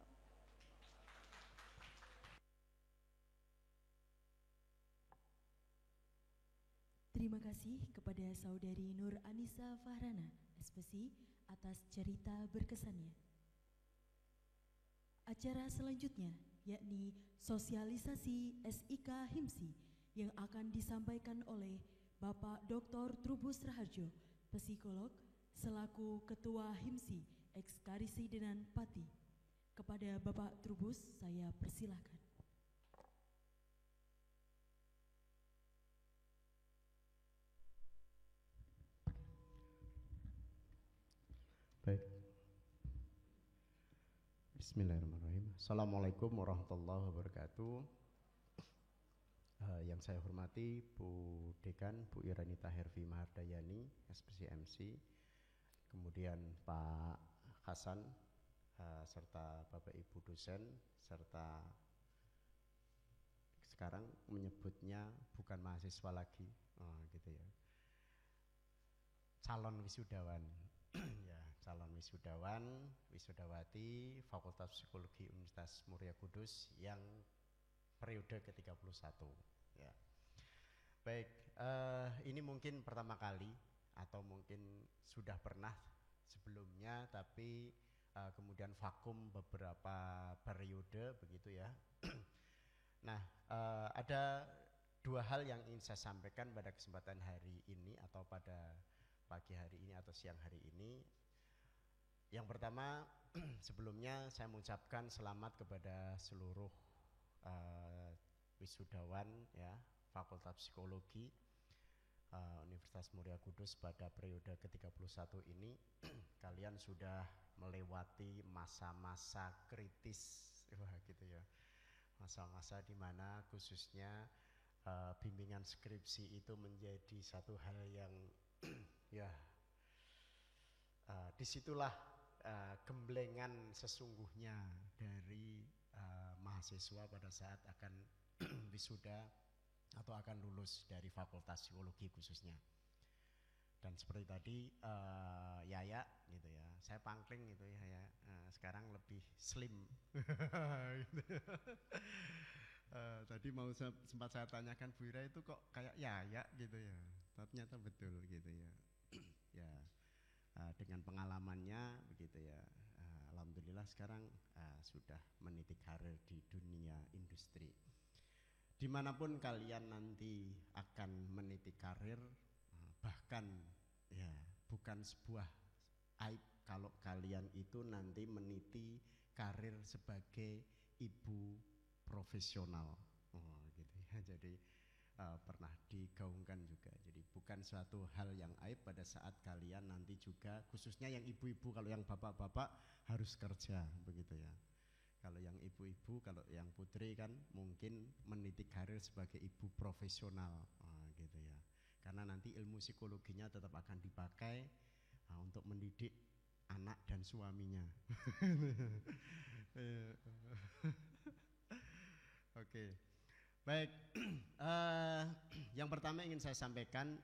Terima kasih kepada Saudari Nur Anissa Fahrana, SPSI, atas cerita berkesannya. Acara selanjutnya yakni sosialisasi SIK HIMSI yang akan disampaikan oleh Bapak Dr. Trubus Raharjo, psikolog, selaku Ketua HIMSI Ekskarisidenan Pati. Kepada Bapak Trubus saya persilahkan. Baik. Bismillahirrahmanirrahim. Assalamualaikum warahmatullahi wabarakatuh. Yang saya hormati Bu Dekan, Bu Iranita Hervi Mahardayani, SPSI MC, kemudian Pak Hasan, serta Bapak Ibu dosen, serta sekarang menyebutnya bukan mahasiswa lagi, gitu ya, calon wisudawan. Ya, calon wisudawan, wisudawati Fakultas Psikologi Universitas Muria Kudus yang periode ke-31 ya. Baik, ini mungkin pertama kali atau mungkin sudah pernah sebelumnya, tapi kemudian vakum beberapa periode begitu ya. Nah, ada dua hal yang ingin saya sampaikan pada kesempatan hari ini atau pada pagi hari ini atau siang hari ini. Yang pertama, sebelumnya saya mengucapkan selamat kepada seluruh wisudawan ya Fakultas Psikologi Universitas Muria Kudus pada periode ke-31 ini. Kalian sudah melewati masa-masa kritis, gitu ya, masa-masa di mana khususnya bimbingan skripsi itu menjadi satu hal yang ya, disitulah gemblengan sesungguhnya dari mahasiswa pada saat akan wisuda atau akan lulus dari Fakultas Psikologi khususnya. Dan seperti tadi Yaya gitu ya, saya pangkling gitu ya, sekarang lebih slim. Gitu. Tadi mau sempat saya tanyakan Bu Ira itu kok kayak Yaya gitu ya, ternyata betul gitu ya. Ya, dengan pengalamannya begitu ya, alhamdulillah sekarang sudah meniti karir di dunia industri. Dimanapun kalian nanti akan meniti karir, bahkan ya bukan sebuah aib kalau kalian itu nanti meniti karir sebagai ibu profesional, gitu ya. Jadi pernah digaungkan juga. Jadi bukan suatu hal yang aib pada saat kalian nanti juga, khususnya yang ibu-ibu, kalau yang bapak-bapak harus kerja begitu ya. Kalau yang ibu-ibu, kalau yang putri kan mungkin meniti karir sebagai ibu profesional, gitu ya. Karena nanti ilmu psikologinya tetap akan dipakai untuk mendidik anak dan suaminya. Oke. Baik, yang pertama ingin saya sampaikan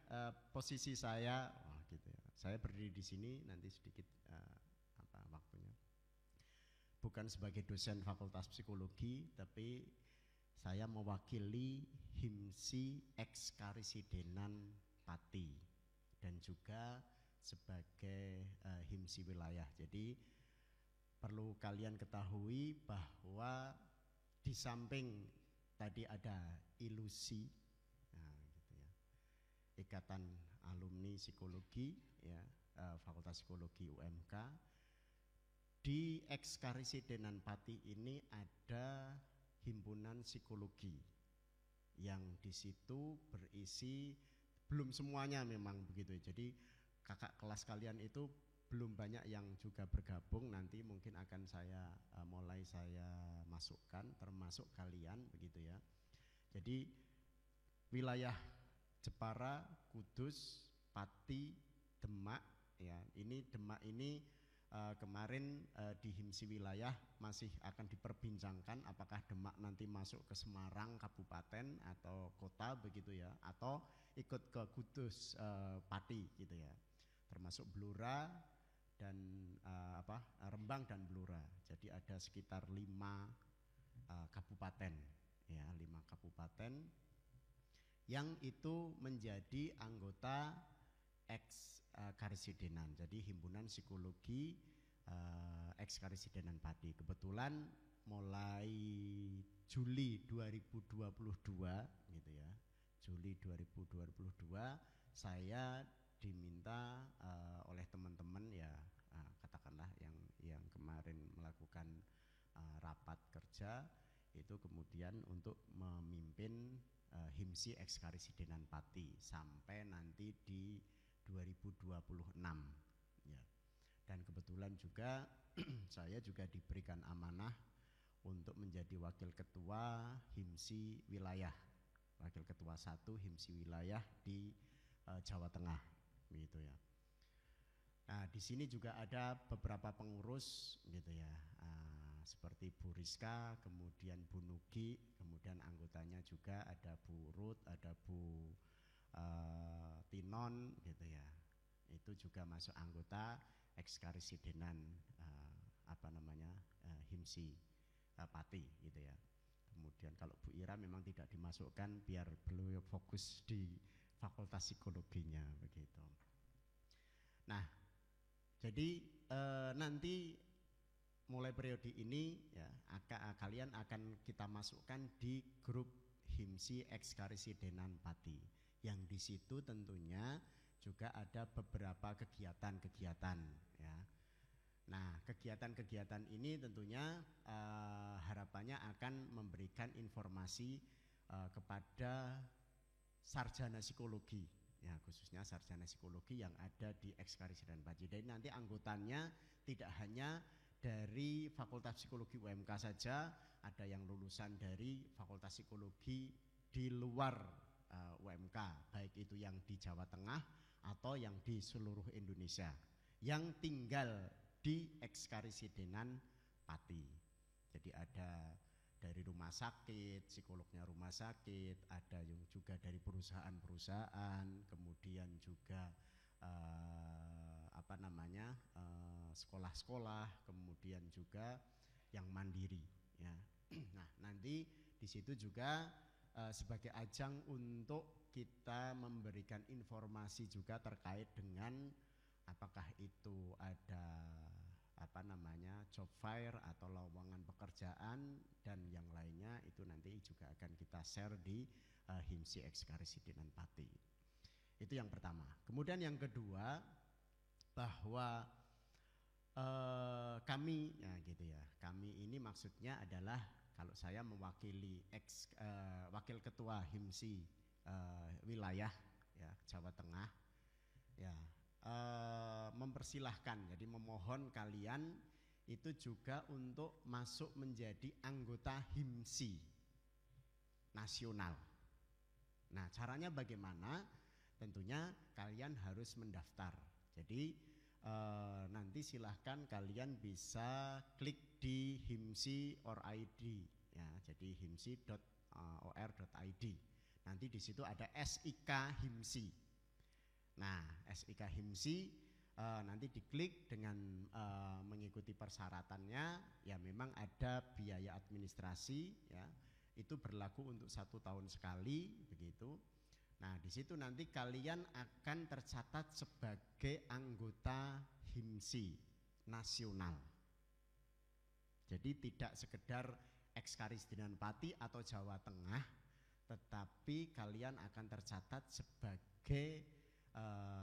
posisi saya, gitu ya. Saya berdiri di sini nanti sedikit waktunya. Bukan sebagai dosen Fakultas Psikologi, tapi saya mewakili HIMSI Ekskarisidenan Pati dan juga sebagai HIMSI wilayah. Jadi perlu kalian ketahui bahwa di samping tadi ada ilusi, gitu ya, Ikatan Alumni Psikologi ya, Fakultas Psikologi UMK. Di Ekskarisidenan Pati ini ada himpunan psikologi yang di situ berisi, belum semuanya memang begitu. Jadi kakak kelas kalian itu belum banyak yang juga bergabung, nanti mungkin akan saya mulai saya masukkan termasuk kalian begitu ya. Jadi wilayah Jepara, Kudus, Pati, Demak ya. Ini Demak ini kemarin di HIMSI wilayah masih akan diperbincangkan apakah Demak nanti masuk ke Semarang kabupaten atau kota begitu ya, atau ikut ke Kudus Pati gitu ya, termasuk Blora dan Rembang dan Blora. Jadi ada sekitar 5 kabupaten ya, 5 kabupaten yang itu menjadi anggota Karesidenan, jadi Himpunan Psikologi Karesidenan Pati. Kebetulan mulai Juli 2022 gitu ya, Juli 2022 saya diminta oleh teman-teman ya, katakanlah yang kemarin melakukan rapat kerja itu, kemudian untuk memimpin HIMSI Karesidenan Pati sampai nanti di 2026 ya. Dan kebetulan juga saya juga diberikan amanah untuk menjadi wakil ketua HIMSI wilayah, wakil ketua 1 HIMSI wilayah di Jawa Tengah gitu ya. Nah, di sini juga ada beberapa pengurus gitu ya, seperti Bu Rizka, kemudian Bu Nugi, kemudian anggotanya juga ada Bu Ruth, ada Bu Tinon gitu ya. Itu juga masuk anggota Karesidenan HIMSI Pati gitu ya. Kemudian kalau Bu Ira memang tidak dimasukkan biar beliau fokus di fakultas psikologinya begitu. Nah, jadi nanti mulai periode ini ya, kalian akan kita masukkan di grup HIMSI Karesidenan Pati, yang di situ tentunya juga ada beberapa kegiatan-kegiatan ya. Nah, kegiatan-kegiatan ini tentunya harapannya akan memberikan informasi kepada sarjana psikologi ya, khususnya sarjana psikologi yang ada di Karesidenan Pati. Jadi nanti anggotanya tidak hanya dari Fakultas Psikologi UMK saja, ada yang lulusan dari Fakultas Psikologi di luar UMK, baik itu yang di Jawa Tengah atau yang di seluruh Indonesia, yang tinggal di Karesidenan Pati. Jadi ada dari rumah sakit, psikolognya rumah sakit, ada yang juga dari perusahaan-perusahaan, kemudian juga sekolah-sekolah, kemudian juga yang mandiri ya. Nah, nanti di situ juga sebagai ajang untuk kita memberikan informasi juga terkait dengan apakah itu ada job fair atau lowongan pekerjaan dan yang lainnya, itu nanti juga akan kita share di HIMSI Karesidenan Pati. Itu yang pertama. Kemudian yang kedua, bahwa kami ya gitu ya, kami ini maksudnya adalah kalau saya mewakili wakil ketua HIMSI wilayah ya, Jawa Tengah ya, mempersilahkan, jadi memohon kalian itu juga untuk masuk menjadi anggota HIMSI nasional. Nah, caranya bagaimana? Tentunya kalian harus mendaftar. Jadi nanti silahkan kalian bisa klik di himsi.or.id ya, jadi himsi.or.id. Nanti di situ ada SIK HIMSI. Nah, SIK HIMSI nanti diklik dengan mengikuti persyaratannya ya, memang ada biaya administrasi ya, itu berlaku untuk 1 tahun sekali begitu. Nah, di situ nanti kalian akan tercatat sebagai anggota HIMSI nasional. Jadi tidak sekedar Karesidenan Pati atau Jawa Tengah, tetapi kalian akan tercatat sebagai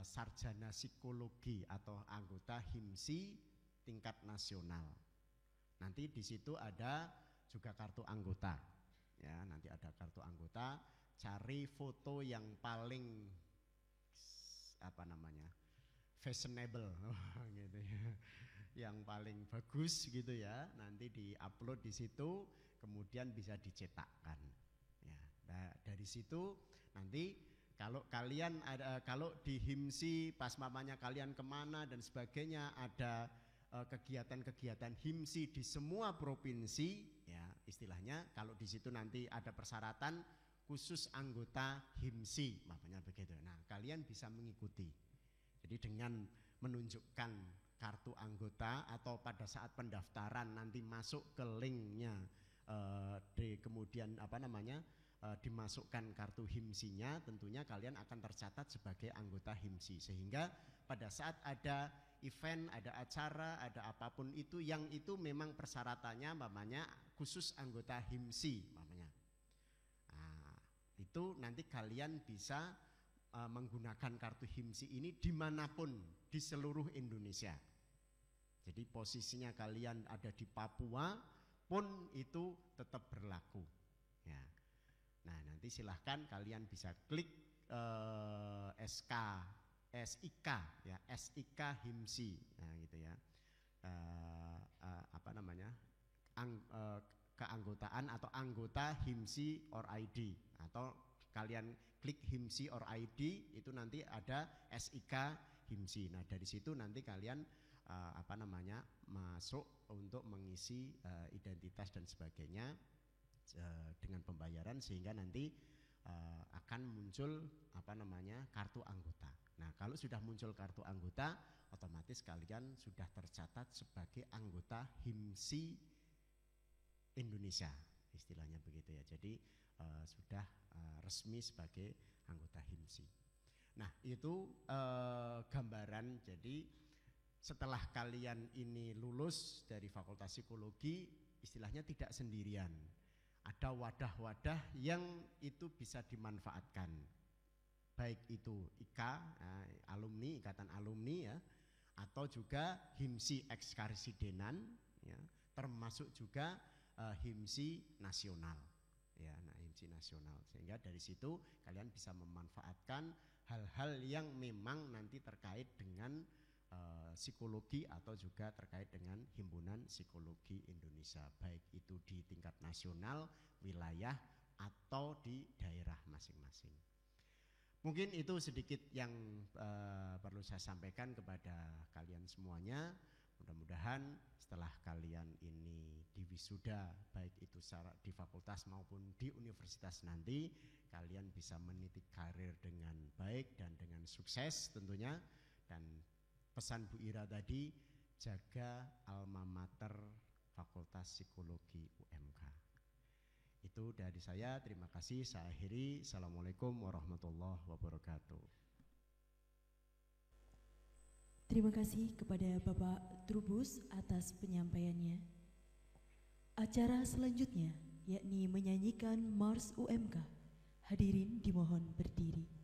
sarjana psikologi atau anggota HIMSI tingkat nasional. Nanti di situ ada juga kartu anggota. Ya, nanti ada kartu anggota. Cari foto yang paling fashionable gitu ya, yang paling bagus gitu ya. Nanti diupload di situ, kemudian bisa dicetakkan. Ya, dari situ nanti kalau kalian ada, kalau di HIMSI pas mamanya kalian kemana dan sebagainya, ada kegiatan-kegiatan HIMSI di semua provinsi ya, istilahnya kalau di situ nanti ada persyaratan khusus anggota HIMSI, makanya begitu. Nah, kalian bisa mengikuti. Jadi dengan menunjukkan kartu anggota atau pada saat pendaftaran nanti masuk ke linknya, kemudian dimasukkan kartu HIMSI-nya, tentunya kalian akan tercatat sebagai anggota HIMSI, sehingga pada saat ada event, ada acara, ada apapun itu yang itu memang persyaratannya mamanya khusus anggota HIMSI mamanya. Nah, itu nanti kalian bisa menggunakan kartu HIMSI ini dimanapun di seluruh Indonesia. Jadi posisinya kalian ada di Papua pun itu tetap berlaku. Ya. Nah, nanti silahkan kalian bisa klik SIK ya, SIK HIMSI, nah gitu ya, keanggotaan atau anggota HIMSI or ID, atau kalian klik HIMSI or ID itu nanti ada SIK HIMSI. Nah dari situ nanti kalian masuk untuk mengisi identitas dan sebagainya dengan pembayaran, sehingga nanti akan muncul kartu anggota. Nah kalau sudah muncul kartu anggota, otomatis kalian sudah tercatat sebagai anggota HIMSI Indonesia, istilahnya begitu ya. Jadi sudah resmi sebagai anggota HIMSI. Nah itu gambaran. Jadi setelah kalian ini lulus dari Fakultas Psikologi, istilahnya tidak sendirian. Ada wadah-wadah yang itu bisa dimanfaatkan, baik itu IKA, alumni, ikatan alumni ya, atau juga HIMSI ekskarsidenan ya, termasuk juga HIMSI nasional ya. Nah HIMSI nasional, sehingga dari situ kalian bisa memanfaatkan hal-hal yang memang nanti terkait dengan psikologi atau juga terkait dengan Himpunan Psikologi Indonesia, baik itu di tingkat nasional, wilayah, atau di daerah masing-masing. Mungkin itu sedikit yang perlu saya sampaikan kepada kalian semuanya. Mudah-mudahan setelah kalian ini diwisuda, baik itu di fakultas maupun di universitas nanti, kalian bisa meniti karir dengan baik dan dengan sukses tentunya. Dan pesan Bu Ira tadi, jaga alma mater Fakultas Psikologi UMK. Itu dari saya, terima kasih, saya akhiri. Assalamualaikum warahmatullahi wabarakatuh. Terima kasih kepada Bapak Trubus atas penyampaiannya. Acara selanjutnya yakni menyanyikan Mars UMK. Hadirin dimohon berdiri.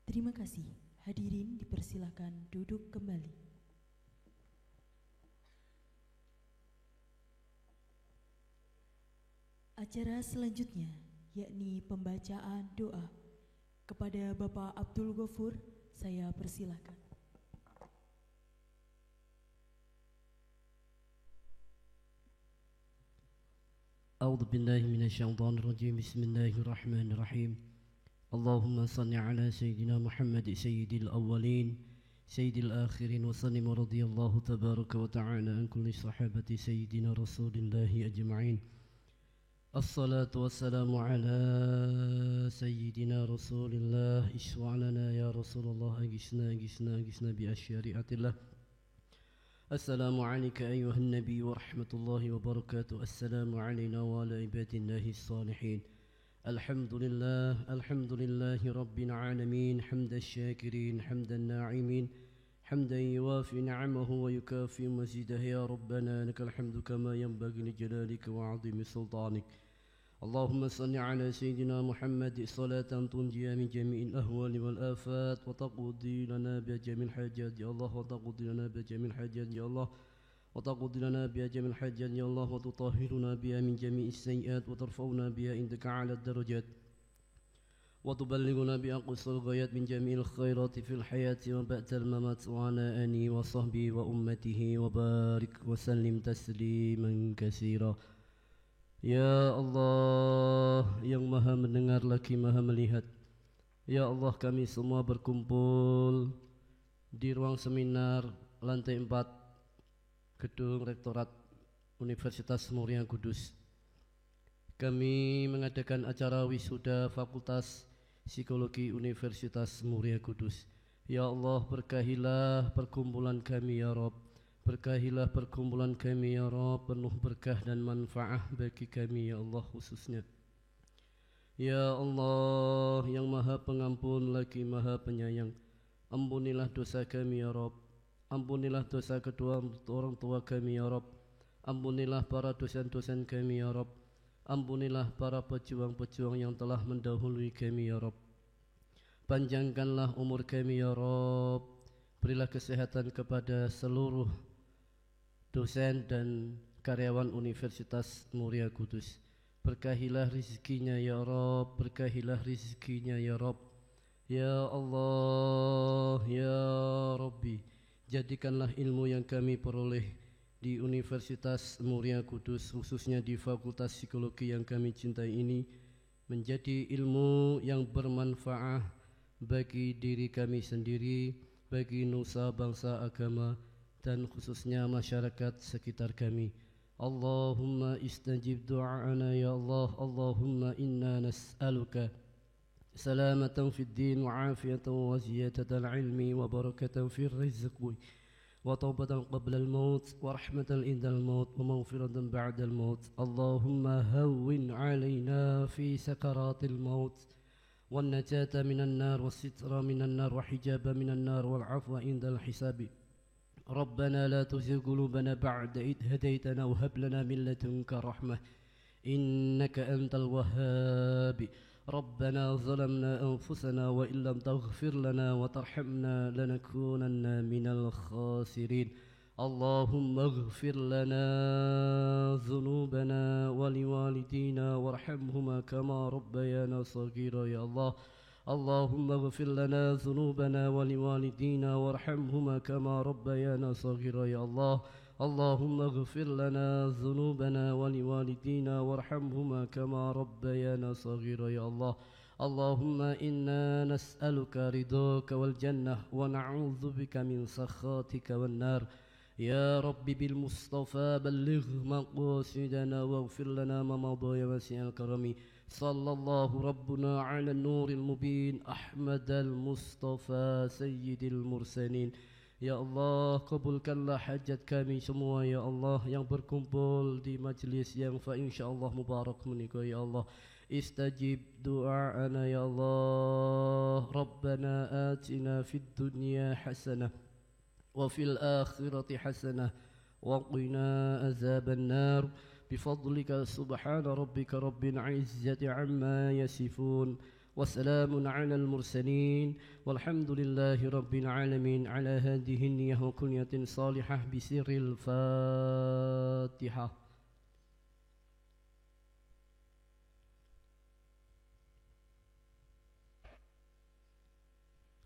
Terima kasih. Hadirin dipersilakan duduk kembali. Acara selanjutnya yakni pembacaan doa. Kepada Bapak Abdul Ghafur, saya persilakan. أعوذ بالله من الشيطان الرجيم. بسم الله الرحمن الرحيم. اللهم صل على سيدنا محمد سيد الأولين سيد الآخرين وسلم. ورضي الله تبارك وتعالى عن كل صحابة سيدنا رسول الله أجمعين. الصلاة والسلام على سيدنا رسول الله. اشفع لنا يا رسول الله. أجسنا أجسنا أجسنا بشريعة الله. السلام عليك أيها النبي ورحمة الله وبركاته. السلام علينا وعلى عباد الله الصالحين. الحمد لله رب العالمين. حمد الشاكرين حمد الناعمين حمدا يوافي نعمه ويكافي مزيده. يا ربنا لك الحمد كما ينبغي لجلالك وعظيم سلطانك. اللهم صل على سيدنا محمد صلاة تنجي من جميع الأهوال والآفات وتقضي لنا بجميع الحاجات يا الله. وتقضي لنا بجميع الحاجات يا الله. وتقضي لنا بها جميع الحاجات يا الله. وتطهرنا بها من جميع السيئات وترفعنا بها عندك على الدرجات وتبلغنا بأقصى الغايات من جميع الخيرات في الحياة وبعد الممات. وعلى آله وصحبه وأمته وبارك وسلم تسليما كثيرا. Ya Allah yang maha mendengar lagi maha melihat. Ya Allah, kami semua berkumpul di ruang seminar lantai 4 Gedung Rektorat Universitas Muria Kudus. Kami mengadakan acara wisuda Fakultas Psikologi Universitas Muria Kudus. Ya Allah, berkahilah perkumpulan kami ya Rabb. Berkahilah perkumpulan kami ya Rabb, penuh berkah dan manfaat bagi kami ya Allah khususnya. Ya Allah yang maha pengampun lagi maha penyayang, ampunilah dosa kami ya Rabb. Ampunilah dosa kedua orang tua kami ya Rabb. Ampunilah para dosen-dosen kami ya Rabb. Ampunilah para pejuang-pejuang yang telah mendahului kami ya Rabb. Panjangkanlah umur kami ya Rabb. Berilah kesehatan kepada seluruh dosen dan karyawan Universitas Muria Kudus. Berkahilah rizkinya ya Rabb. Berkahilah rizkinya ya Rabb. Ya Allah ya Rabbi, jadikanlah ilmu yang kami peroleh di Universitas Muria Kudus, khususnya di Fakultas Psikologi yang kami cintai ini, menjadi ilmu yang bermanfaat bagi diri kami sendiri, bagi nusa bangsa agama, dan khususnya masyarakat sekitar kami. Allahumma istajib du'ana ya Allah. Allahumma inna nas'aluka salamatan fid din wa afiyatan wa ziyadatan ilmi wa barakatan fir rizqi wa taubatan qabla al-maut wa rahmatan inda al-maut wa maghfiratan ba'da al-maut. Allahumma hawwin alayna fi sakaratil maut wan najata minan nar was sitra minan nar wa hijaba minan nar wal afwa inda al-hisabi. ربنا لا تزغ قلوبنا بعد إذ هديتنا وهب لنا من لدنك رحمة إنك أنت الوهاب. ربنا ظلمنا أنفسنا وإن لم تغفر لنا وترحمنا لنكونن من الخاسرين. اللهم اغفر لنا ذنوبنا ولوالدينا وارحمهما كما ربيانا صغيرا يا الله. اللهم اغفر لنا ذنوبنا ولوالدينا وارحمهما كما ربيانا صغيرا يا الله. اللهم اغفر لنا ذنوبنا ولوالدينا وارحمهما كما ربيانا صغيرا يا الله. اللهم إنا نسألك رضاك والجنة ونعوذ بك من سخطك والنار. يا رب بالمصطفى بلغ مقاصدنا واغفر لنا ما مضى يا واسع الكرم. صلى الله ربنا على النور المبين أحمد المصطفى سيد المرسلين. Ya Allah, kabulkanlah hajat kami semua ya Allah yang berkumpul di majlis yang insyaallah mubarak menika ya Allah. Istajib du'ana ya Allah. Rabbana atina fid dunya hasanah wa fil akhirati hasanah wa qina azaban nar. بفضلك سبحان ربك رب العزة عما يصفون وسلام على المرسلين والحمد لله رب العالمين. على هذه النية وكنية صالحة بسر الفاتحة.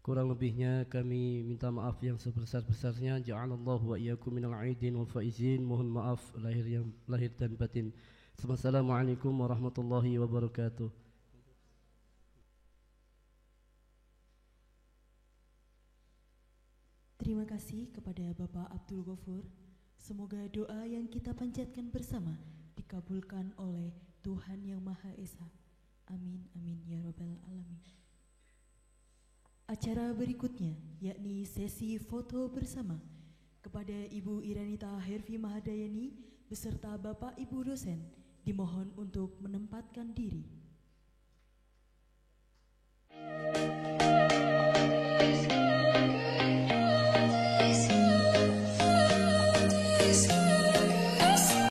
Kurang lebihnya kami minta maaf yang sebesar-besarnya. Ja'alallahu wa iyyakum minal aidin wal faizin. Mohon maaf lahir dan batin. Wassalamualaikum warahmatullahi wabarakatuh. Terima kasih kepada Bapak Abdul Ghafur. Semoga doa yang kita panjatkan bersama dikabulkan oleh Tuhan Yang Maha Esa. Amin, amin, ya Rabbal Alamin. Acara berikutnya yakni sesi foto bersama kepada Ibu Iranita Hervi Mahadayani beserta Bapak Ibu dosen dimohon untuk menempatkan diri.